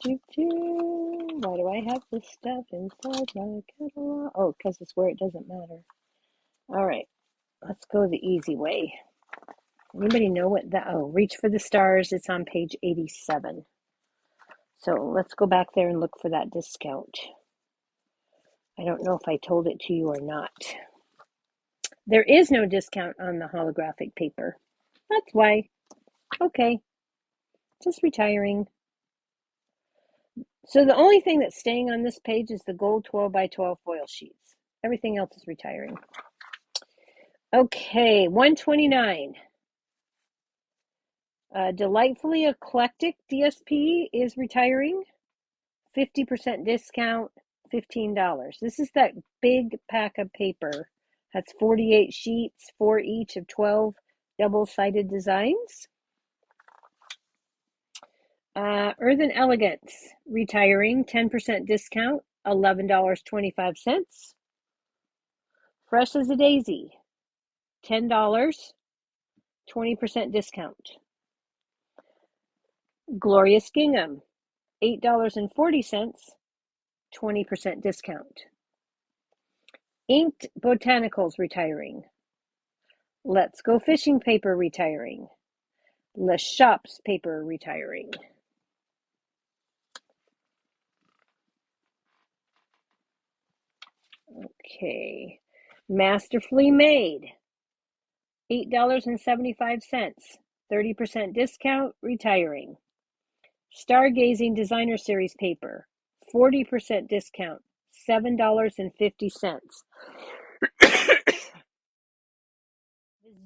Why do I have this stuff inside my catalog? Oh, because it's where it doesn't matter. All right, let's go the easy way. Anybody know what that? Oh, Reach for the Stars. It's on page 87. So let's go back there and look for that discount. I don't know if I told it to you or not. There is no discount on the holographic paper. That's why. Okay, just retiring. So the only thing that's staying on this page is the gold 12x12 foil sheets. Everything else is retiring. Okay, 129. Delightfully Eclectic DSP is retiring. 50% discount, $15. This is that big pack of paper. That's 48 sheets, 4 each of 12 double-sided designs. Earthen Elegance, retiring, 10% discount, $11.25. Fresh as a Daisy, $10, 20% discount. Glorious Gingham, $8.40, 20% discount. Inked Botanicals retiring. Let's Go Fishing paper retiring. Les Shops paper retiring. Okay. Masterfully Made, $8.75, 30% discount, retiring. Stargazing Designer Series paper, 40% discount, $7.50. The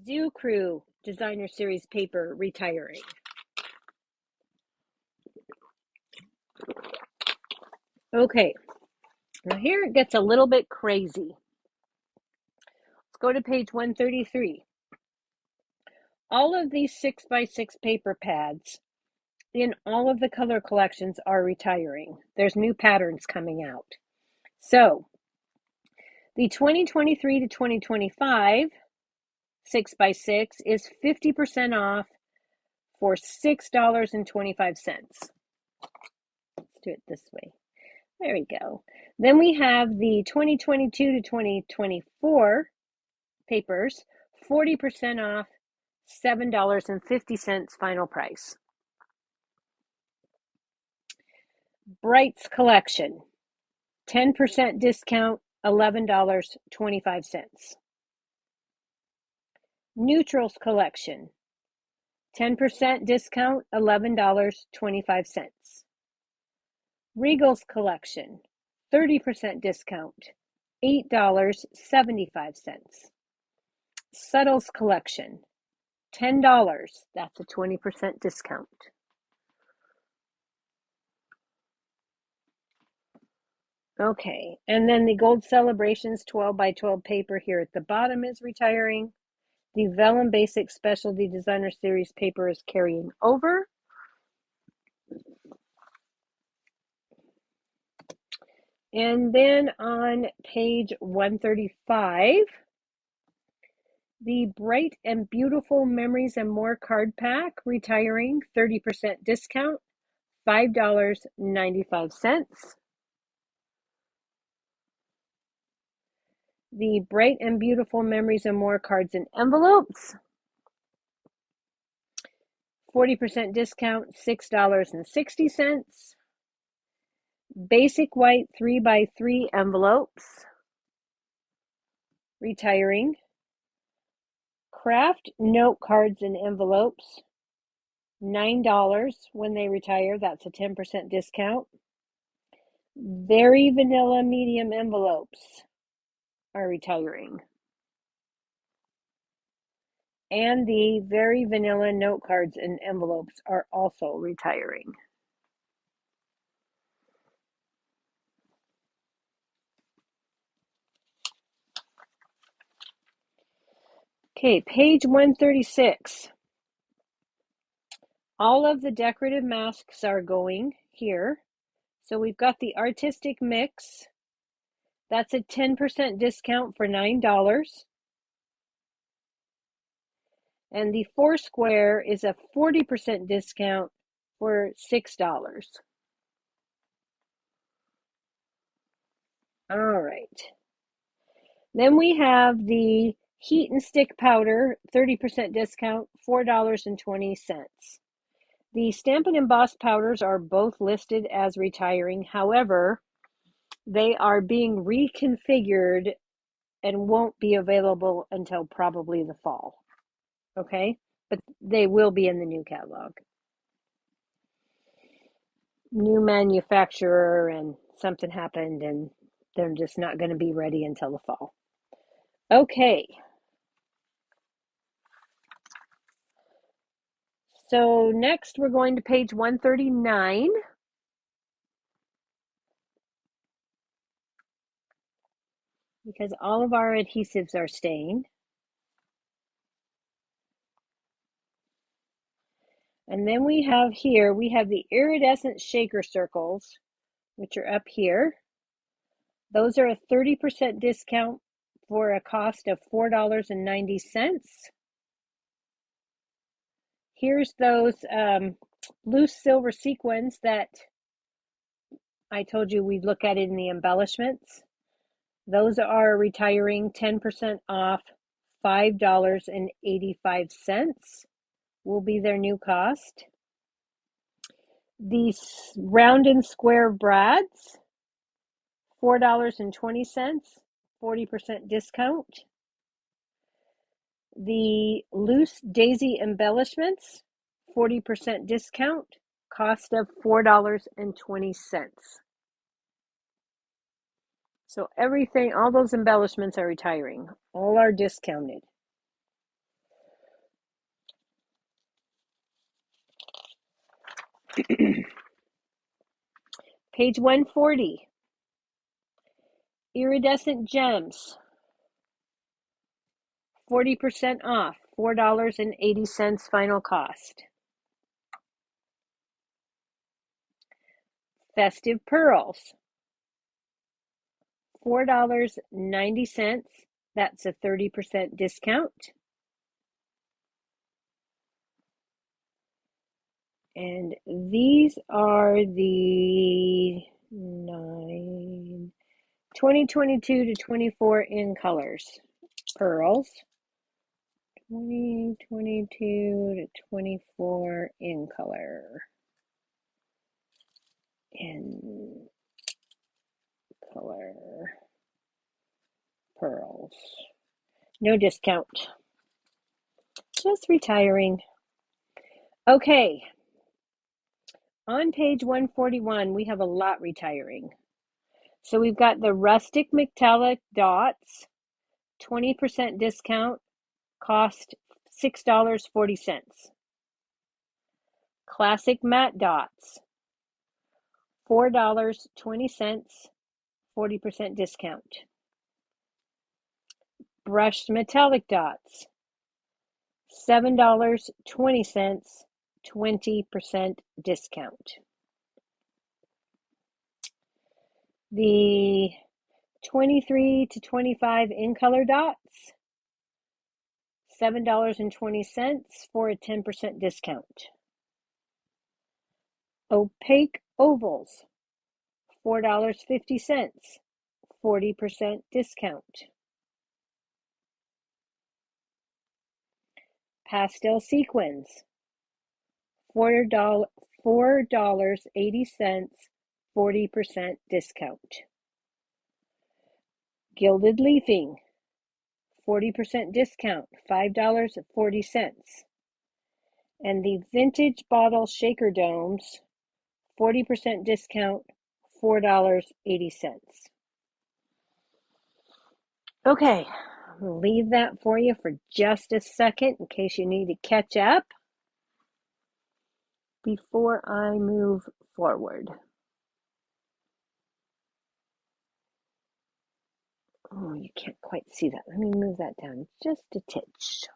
Zoo Crew Designer Series paper retiring. Okay, now here it gets a little bit crazy. Let's go to page 133. All of these 6x6 paper pads in all of the color collections are retiring. There's new patterns coming out. So the 2023 to 2025 6x6 is 50% off for $6.25. Let's do it this way. There we go. Then we have the 2022 to 2024 papers, 40% off, $7.50 final price. Bright's collection, 10% discount, $11.25. Neutrals collection, 10% discount, $11.25. Regal's collection, 30% discount, $8.75. Subtle's collection, $10, that's a 20% discount. Okay, and then the Gold Celebrations 12x12 paper here at the bottom is retiring. The Vellum Basic Specialty Designer Series paper is carrying over. And then on page 135, the Bright and Beautiful Memories and More card pack retiring, 30% discount, $5.95. The Bright and Beautiful Memories and More cards and envelopes, 40% discount, $6.60. Basic white 3x3 envelopes, retiring. Craft note cards and envelopes, $9 when they retire. That's a 10% discount. Very vanilla medium envelopes are retiring. And the very vanilla note cards and envelopes are also retiring. Okay, page 136. All of the decorative masks are going here. So we've got the Artistic Mix. That's a 10% discount for $9. And the Foursquare is a 40% discount for $6. All right. Then we have the Heat and Stick powder, 30% discount, $4.20. The Stampin' Embossed powders are both listed as retiring. However, they are being reconfigured and won't be available until probably the fall. Okay? But they will be in the new catalog. New manufacturer and something happened and they're just not going to be ready until the fall. Okay. So next we're going to page 139. Because all of our adhesives are staying. And then we have here, we have the iridescent shaker circles, which are up here. Those are a 30% discount for a cost of $4.90. Here's those loose silver sequins that I told you we'd look at in the embellishments. Those are retiring, 10% off, $5.85 will be their new cost. These round and square brads, $4.20, 40% discount. The loose daisy embellishments, 40% discount, cost of $4.20. So everything, all those embellishments are retiring. All are discounted. Page 140. Iridescent gems. 40% off. $4.80 final cost. Festive pearls. $4.90. That's a 30% discount. And these are the 2022 to 24 in colors. Pearls. 2022 to 24 in color. In color. Pearls. No discount. Just retiring. Okay. On page 141, we have a lot retiring. So we've got the rustic metallic dots, 20% discount, cost $6.40. Classic matte dots, $4.20, 40% discount. Brushed metallic dots, $7.20, 20% discount. The 23 to 25 in color dots, $7.20 for a 10% discount. Opaque ovals, $4.50, 40% discount. Pastel sequins, $4.80, 40% discount. Gilded leafing, 40% discount, $5.40. And the vintage bottle shaker domes, 40% discount, $4.80. Okay, I'll leave that for you for just a second in case you need to catch up before I move forward. Oh, you can't quite see that. Let me move that down just a titch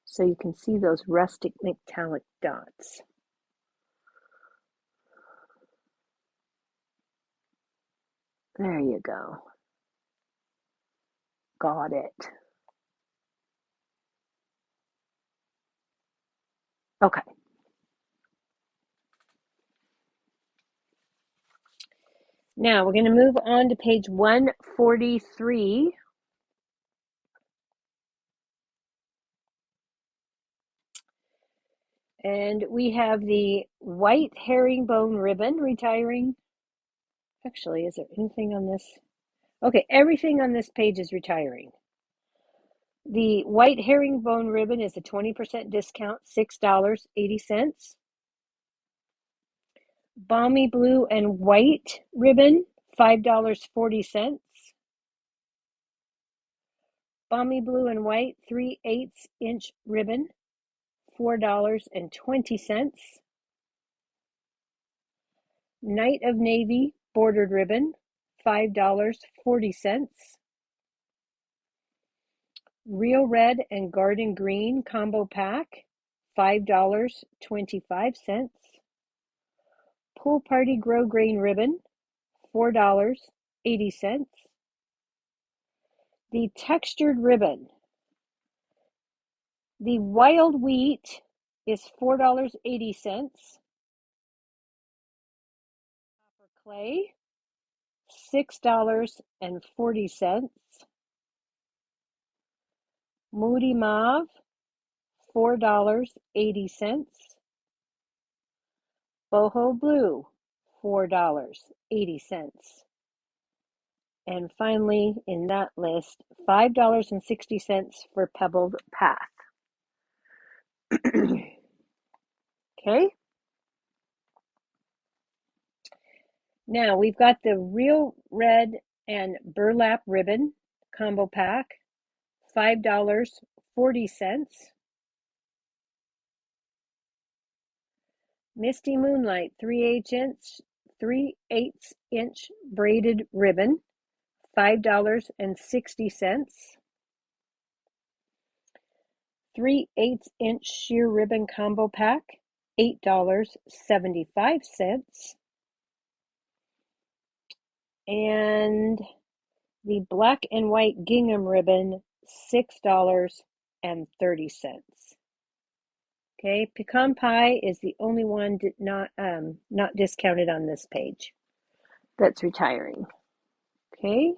so you can see those rustic metallic dots. There you go. Got it. Okay. Now we're going to move on to page 143. And we have the white herringbone ribbon retiring. Actually, is there anything on this? Okay, everything on this page is retiring. The white herringbone ribbon is a 20% discount, $6.80. Balmy blue and white ribbon, $5.40. Balmy blue and white 3/8 inch ribbon, $4.20. Night of Navy bordered ribbon, $5.40. Real Red and Garden Green combo pack, $5.25. Pool Party Grow Grain ribbon, $4.80. The textured ribbon, the wild wheat is $4.80. Copper clay, $6.40. Moody Mauve, $4.80. Boho Blue, $4.80. And finally, in that list, $5.60 for Pebbled Path. Okay. Now we've got the Real Red and Burlap Ribbon combo pack, $5.40. Misty Moonlight 3/8 inch braided ribbon, $5.60. 3/8 inch sheer ribbon combo pack, $8.75. And the black and white gingham ribbon, $6.30. Okay, pecan pie is the only one not discounted on this page that's retiring. Okay.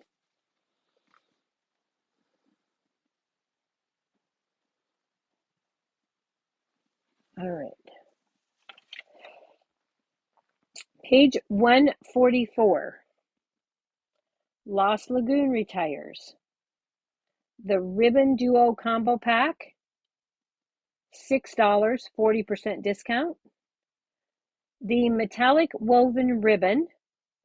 All right. Page 144. Lost Lagoon retires. The Ribbon Duo Combo Pack, $6, 40% discount. The Metallic Woven Ribbon,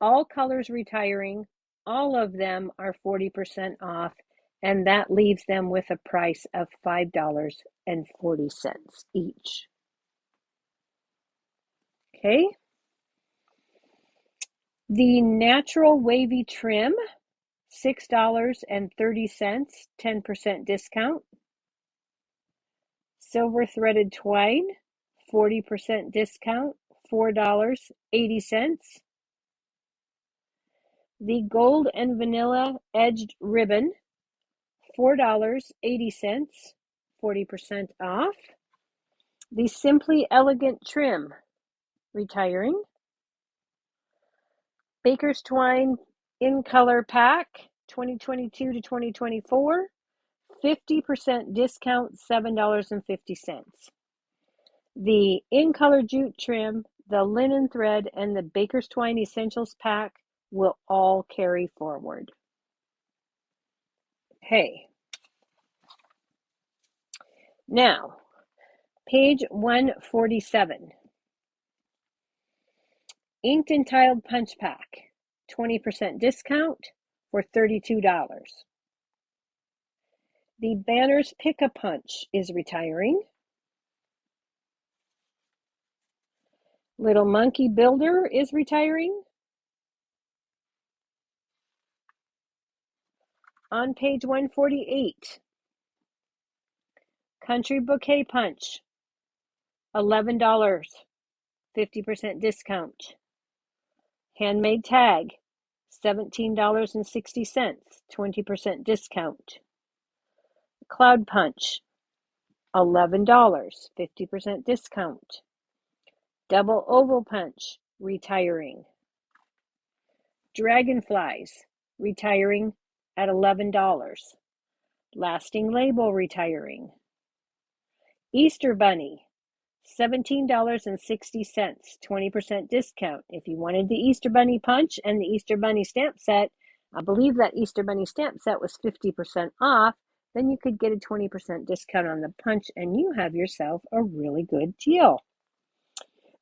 all colors retiring. All of them are 40% off, and that leaves them with a price of $5.40 each. Okay. The Natural Wavy Trim, $6.30, 10% discount. Silver Threaded Twine, 40% discount, $4.80. The Gold and Vanilla Edged Ribbon, $4.80, 40% off. The Simply Elegant Trim, retiring. Baker's Twine In Color Pack, 2022 to 2024, 50% discount, $7.50. The In Color Jute Trim, the Linen Thread, and the Baker's Twine Essentials Pack will all carry forward. Okay. Now, page 147. Inked and Tiled Punch Pack, 20% discount for $32. The Banners Pick-a-Punch is retiring. Little Monkey Builder is retiring. On page 148, Country Bouquet Punch, $11, 50% discount. Handmade Tag, $17.60, 20% discount. Cloud Punch, $11, 50% discount. Double Oval Punch, retiring. Dragonflies, retiring at $11. Lasting Label, retiring. Easter Bunny, $17.60, 20% discount. If you wanted the Easter Bunny Punch and the Easter Bunny stamp set, I believe that Easter Bunny stamp set was 50% off, then you could get a 20% discount on the punch and you have yourself a really good deal.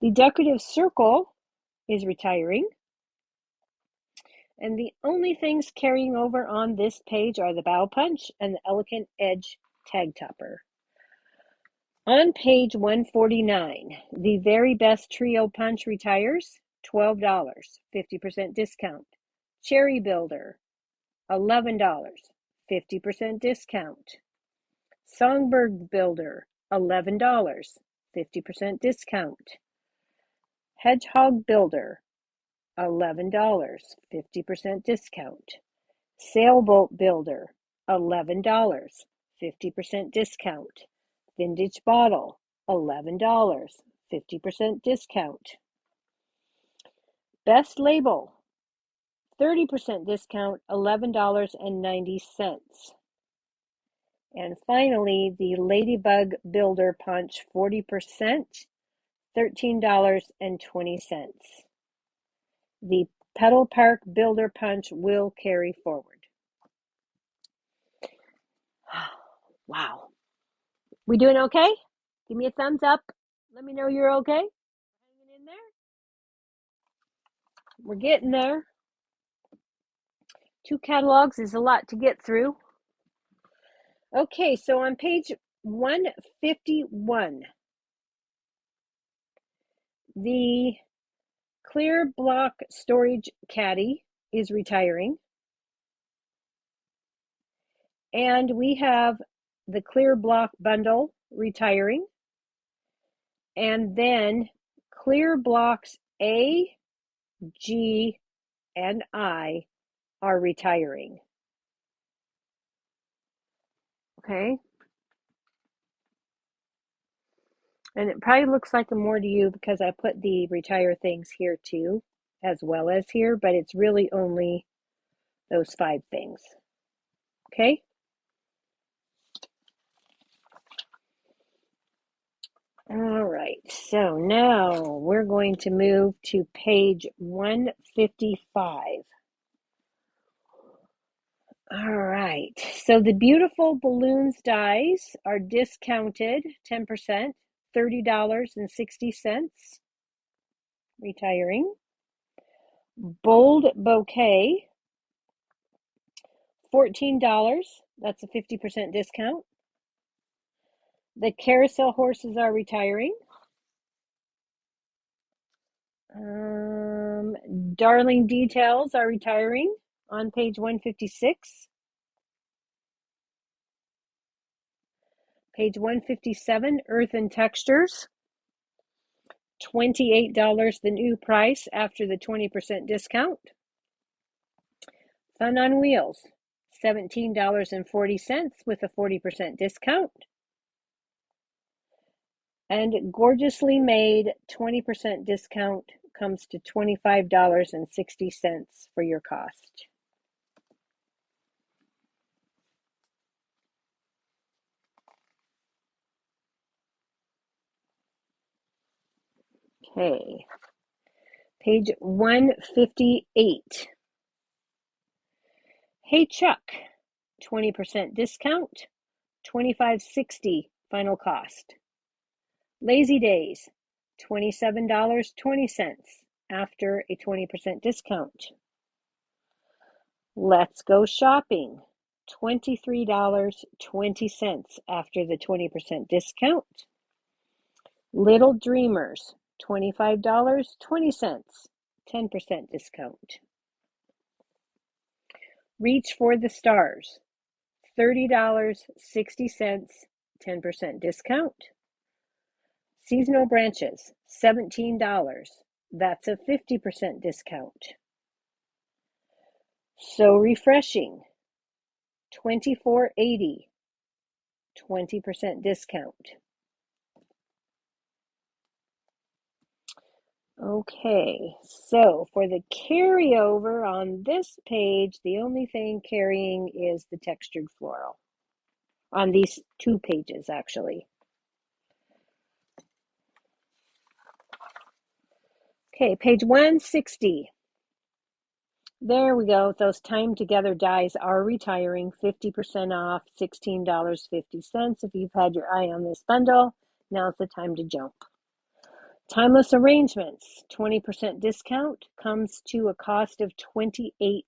The Decorative Circle is retiring. And the only things carrying over on this page are the Bow Punch and the Elegant Edge Tag Topper. On page 149, the Very Best Trio Punch retires, $12, 50% discount. Cherry Builder, $11, 50% discount. Songbird Builder, $11, 50% discount. Hedgehog Builder, $11, 50% discount. Sailboat Builder, $11, 50% discount. Vintage Bottle, $11, 50% discount. Best Label, 30% discount, $11.90. And finally, the Ladybug Builder Punch, 40%, $13.20. The Petal Park Builder Punch will carry forward. Wow. We doing okay? Give me a thumbs up. Let me know you're okay. Hanging in there? We're getting there. 2 catalogs is a lot to get through. Okay, so on page 151, the clear block storage caddy is retiring. And we have the clear block bundle retiring. And then clear blocks A, G, and I are retiring. Okay. And it probably looks like more to you because I put the retire things here too, as well as here, but it's really only those 5 things. Okay. All right, so now we're going to move to page 155. All right, so the beautiful balloons dies are discounted 10%, $30.60, retiring. Bold bouquet, $14, that's a 50% discount. The carousel horses are retiring. Darling details are retiring on page 156. Page 157, Earth and Textures, $28 the new price after the 20% discount. Fun on Wheels, $17.40 with a 40% discount. And Gorgeously Made, 20% discount comes to $25.60 for your cost. Okay, page 158. Hey Chuck, 20% discount, $25.60 final cost. Lazy Days, $27.20 after a 20% discount. Let's Go Shopping, $23.20 after the 20% discount. Little Dreamers, $25.20, 10% discount. Reach for the Stars, $30.60, 10% discount. Seasonal Branches, $17. That's a 50% discount. So Refreshing, $24.80, 20% discount. Okay, so for the carryover on this page, the only thing carrying is the textured floral on these 2 pages, actually. Okay, page 160. There we go. Those Time Together dies are retiring, 50% off, $16.50. If you've had your eye on this bundle, now's the time to jump. Timeless Arrangements, 20% discount, comes to a cost of $28.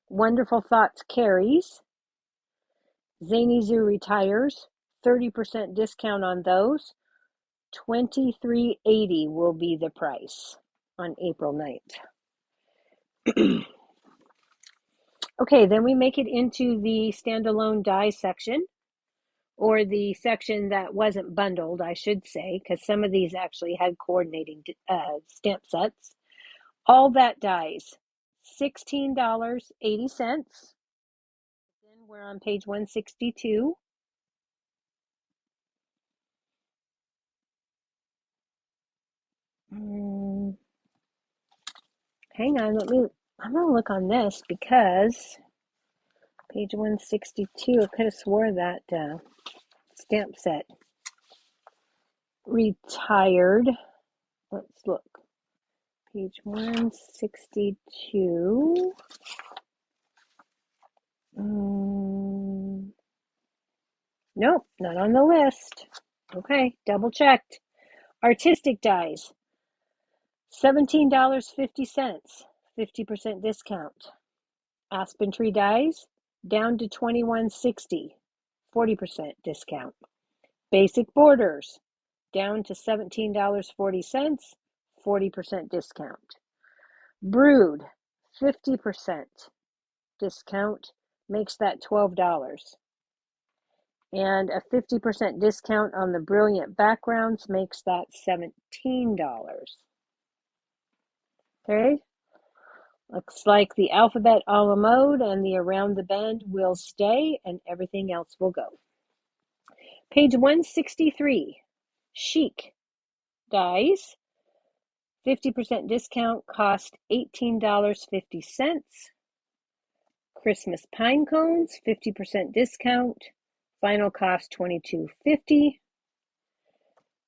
Wonderful Thoughts carries. Zany Zoo retires, 30% discount on those. $23.80 will be the price on April 9th. Okay, then we make it into the standalone die section, or the section that wasn't bundled, I should say, because some of these actually had coordinating stamp sets. All That dies, $16.80. Then we're on page 162. Hang on, I'm going to look on this because page 162, I could have swore that stamp set retired. Let's look. Page 162. Nope, not on the list. Okay, double checked. Artistic dies, $17.50, 50% discount. Aspen Tree Dies, down to $21.60, 40% discount. Basic Borders, down to $17.40, 40% discount. Brood, 50% discount, makes that $12. And a 50% discount on the Brilliant Backgrounds makes that $17. Okay, looks like the Alphabet a la mode and the Around the Bend will stay and everything else will go. Page 163, Chic Dies, 50% discount, cost $18.50. Christmas Pine Cones, 50% discount, final cost $22.50.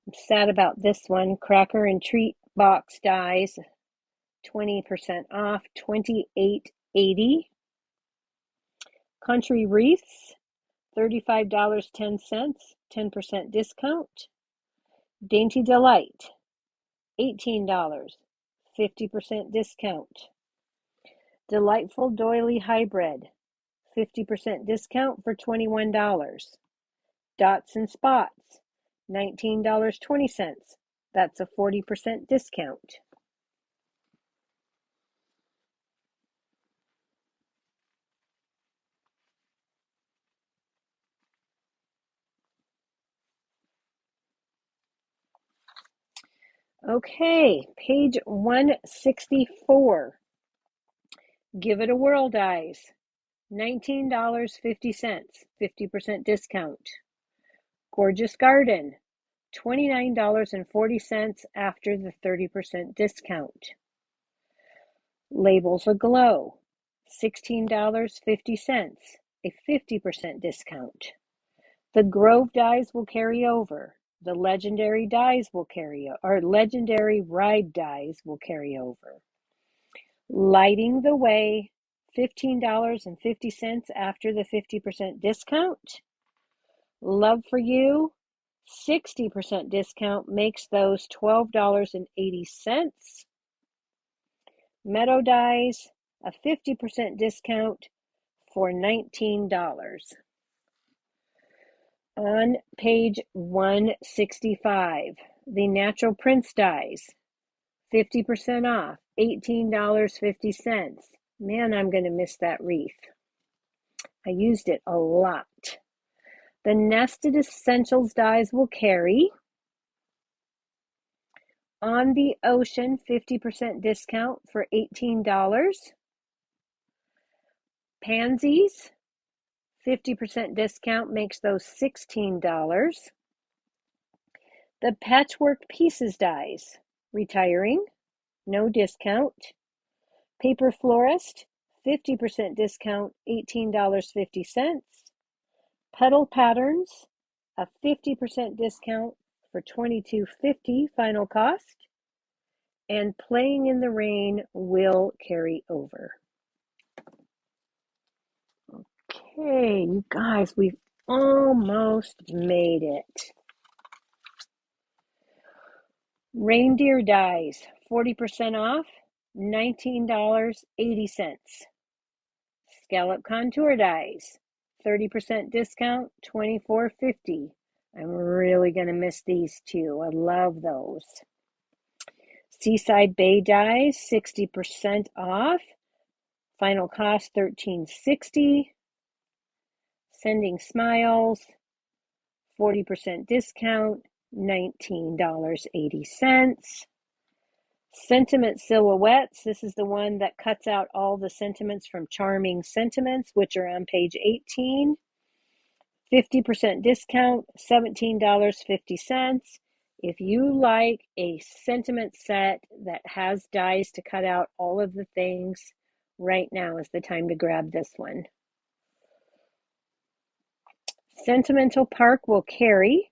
I'm sad about this one. Cracker and Treat Box Dies, 20% off, $28.80. Country Wreaths, $35.10, 10% discount. Dainty Delight, $18, 50% discount. Delightful Doily Hybrid, 50% discount for $21. Dots and Spots, $19.20. That's a 40% discount. Okay, page 164. Give It a Whirl Dies, $19.50, 50% discount. Gorgeous Garden, $29.40 after the 30% discount. Labels Aglow, $16.50, a 50% discount. The Grove Dies will carry over. The Legendary Dies will carry over, or Legendary Ride Dies will carry over. Lighting the Way, $15.50 after the 50% discount. Love for You, 60% discount makes those $12.80. Meadow Dies, a 50% discount for $19. On page 165, the Natural Prince Dies, 50% off, $18.50. Man, I'm going to miss that wreath. I used it a lot. The Nested Essentials Dies will carry. On the Ocean, 50% discount for $18. Pansies, 50% discount makes those $16. The Patchwork Pieces Dies, retiring, no discount. Paper Florist, 50% discount, $18.50. Petal Patterns, a 50% discount for $22.50 final cost. And Playing in the Rain will carry over. Okay, you guys, we've almost made it. Reindeer Dies, 40% off, $19.80. Scallop Contour Dies, 30% discount, $24.50. I'm really going to miss these two. I love those. Seaside Bay Dies, 60% off. Final cost, $13.60. Sending Smiles, 40% discount, $19.80. Sentiment Silhouettes, this is the one that cuts out all the sentiments from Charming Sentiments, which are on page 18. 50% discount, $17.50. If you like a sentiment set that has dies to cut out all of the things, right now is the time to grab this one. Sentimental Park will carry.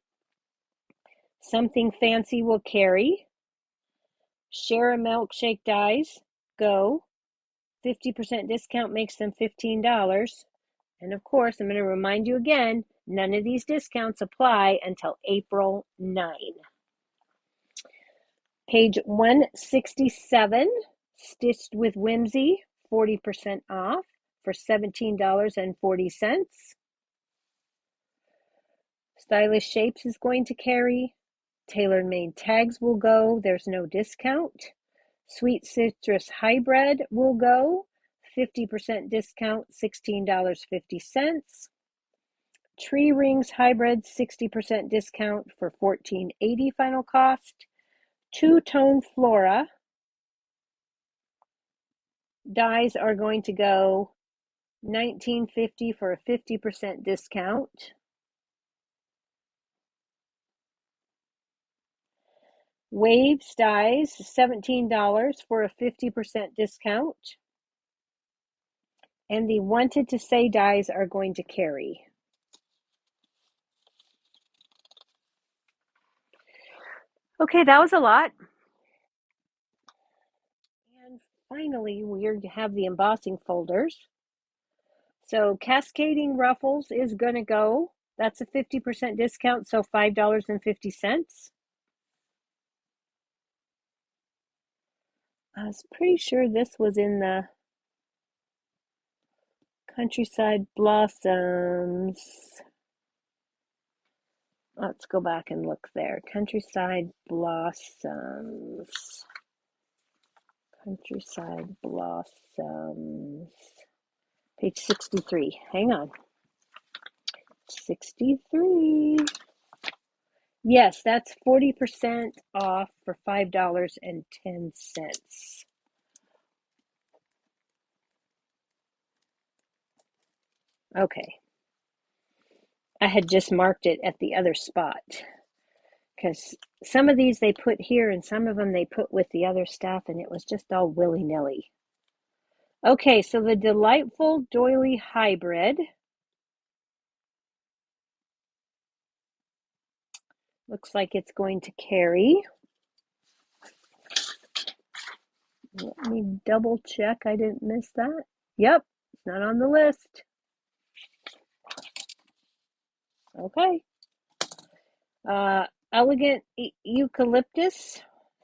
Something Fancy will carry. Share a Milkshake Dies, go. 50% discount makes them $15. And of course, I'm going to remind you again, none of these discounts apply until April 9. Page 167, Stitched with Whimsy, 40% off for $17.40. Stylish Shapes is going to carry. Tailor-made tags will go. There's no discount. Sweet Citrus Hybrid will go. 50% discount, $16.50. Tree Rings Hybrid, 60% discount for $14.80 final cost. Two-Tone Flora dies are going to go $19.50 for a 50% discount. Waves dies, $17 for a 50% discount. And the Wanted to Say dies are going to carry. Okay, that was a lot. And finally, we have the embossing folders. So Cascading Ruffles is going to go. That's a 50% discount, so $5.50. I was pretty sure this was in the Countryside Blossoms. Let's go back and look there. Countryside Blossoms. Countryside Blossoms. Page 63. Hang on. 63. Yes, that's 40% off for $5.10. Okay. I had just marked it at the other spot because some of these they put here and some of them they put with the other stuff, and it was just all willy-nilly. Okay, so the Delightful Doily Hybrid looks like it's going to carry. Let me double check I didn't miss that. Yep, it's not on the list. Okay. Elegant Eucalyptus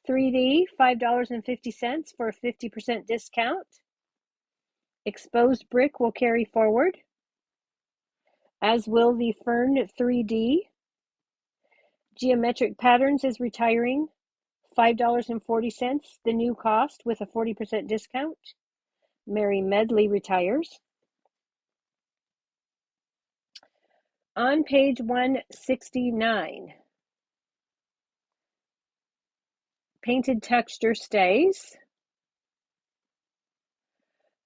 3D, $5.50 for a 50% discount. Exposed Brick will carry forward, as will the Fern 3D. Geometric Patterns is retiring, $5.40, the new cost with a 40% discount. Merry Medley retires. On page 169, Painted Texture stays.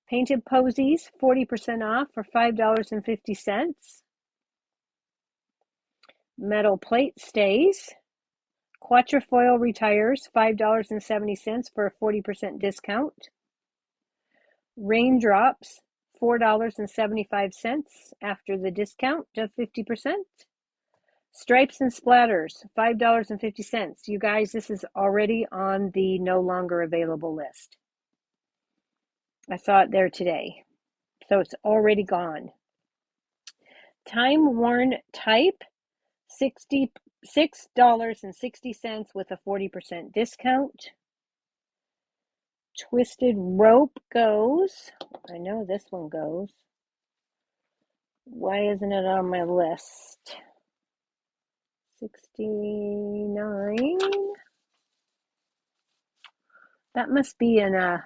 Painted Posies, 40% off for $5.50. Metal Plate stays. Quatrefoil retires, $5.70 for a 40% discount. Raindrops, $4.75 after the discount of 50%. Stripes and Splatters, $5.50. You guys, this is already on the no longer available list. I saw it there today, so it's already gone. Time Worn Type, $66.60 with a 40% discount. Twisted Rope goes. I know this one goes. Why isn't it on my list? 69. That must be in a...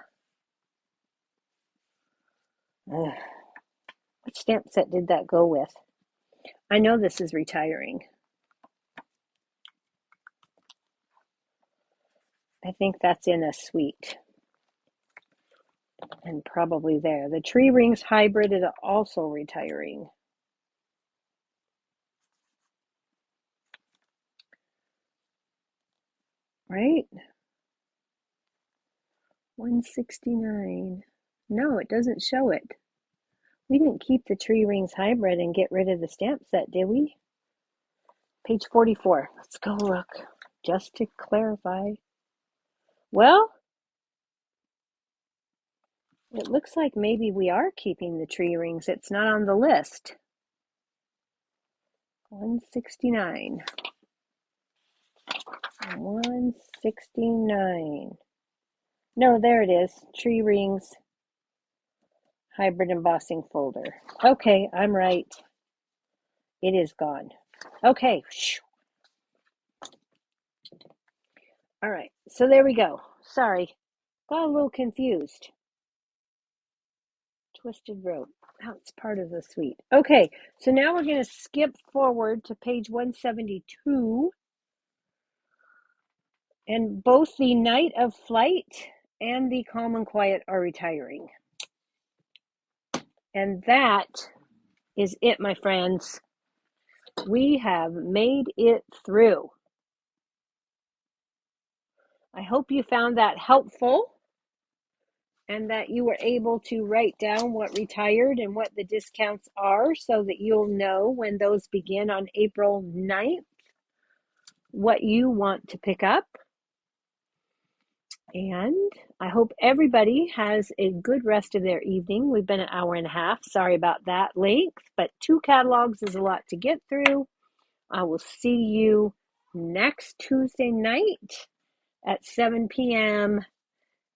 what stamp set did that go with? I know this is retiring. I think that's in a suite. And probably there. The Tree Rings Hybrid is also retiring. Right? 169. No, it doesn't show it. We didn't keep the Tree Rings Hybrid and get rid of the stamp set, did we? Page 44. Let's go look, just to clarify. Well, it looks like maybe we are keeping the tree rings. It's not on the list. 169. 169. No, there it is. Tree rings, hybrid embossing folder. Okay, I'm right. It is gone. Okay. All right. So there we go. Sorry. Got a little confused. Twisted rope. Oh, it's part of the suite. Okay. So now we're going to skip forward to page 172. And both the Night of Flight and the Calm and Quiet are retiring. And that is it, my friends. We have made it through. I hope you found that helpful and that you were able to write down what retired and what the discounts are so that you'll know when those begin on April 9th what you want to pick up. And I hope everybody has a good rest of their evening. We've been an hour and a half. Sorry about that length, but 2 catalogs is a lot to get through. I will see you next Tuesday night at 7 p.m.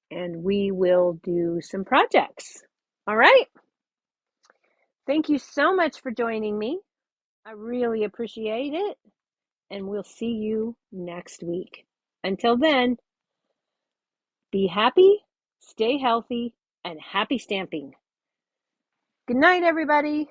and we will do some projects. All right. Thank you so much for joining me. I really appreciate it. And we'll see you next week. Until then, be happy, stay healthy, and happy stamping. Good night, everybody.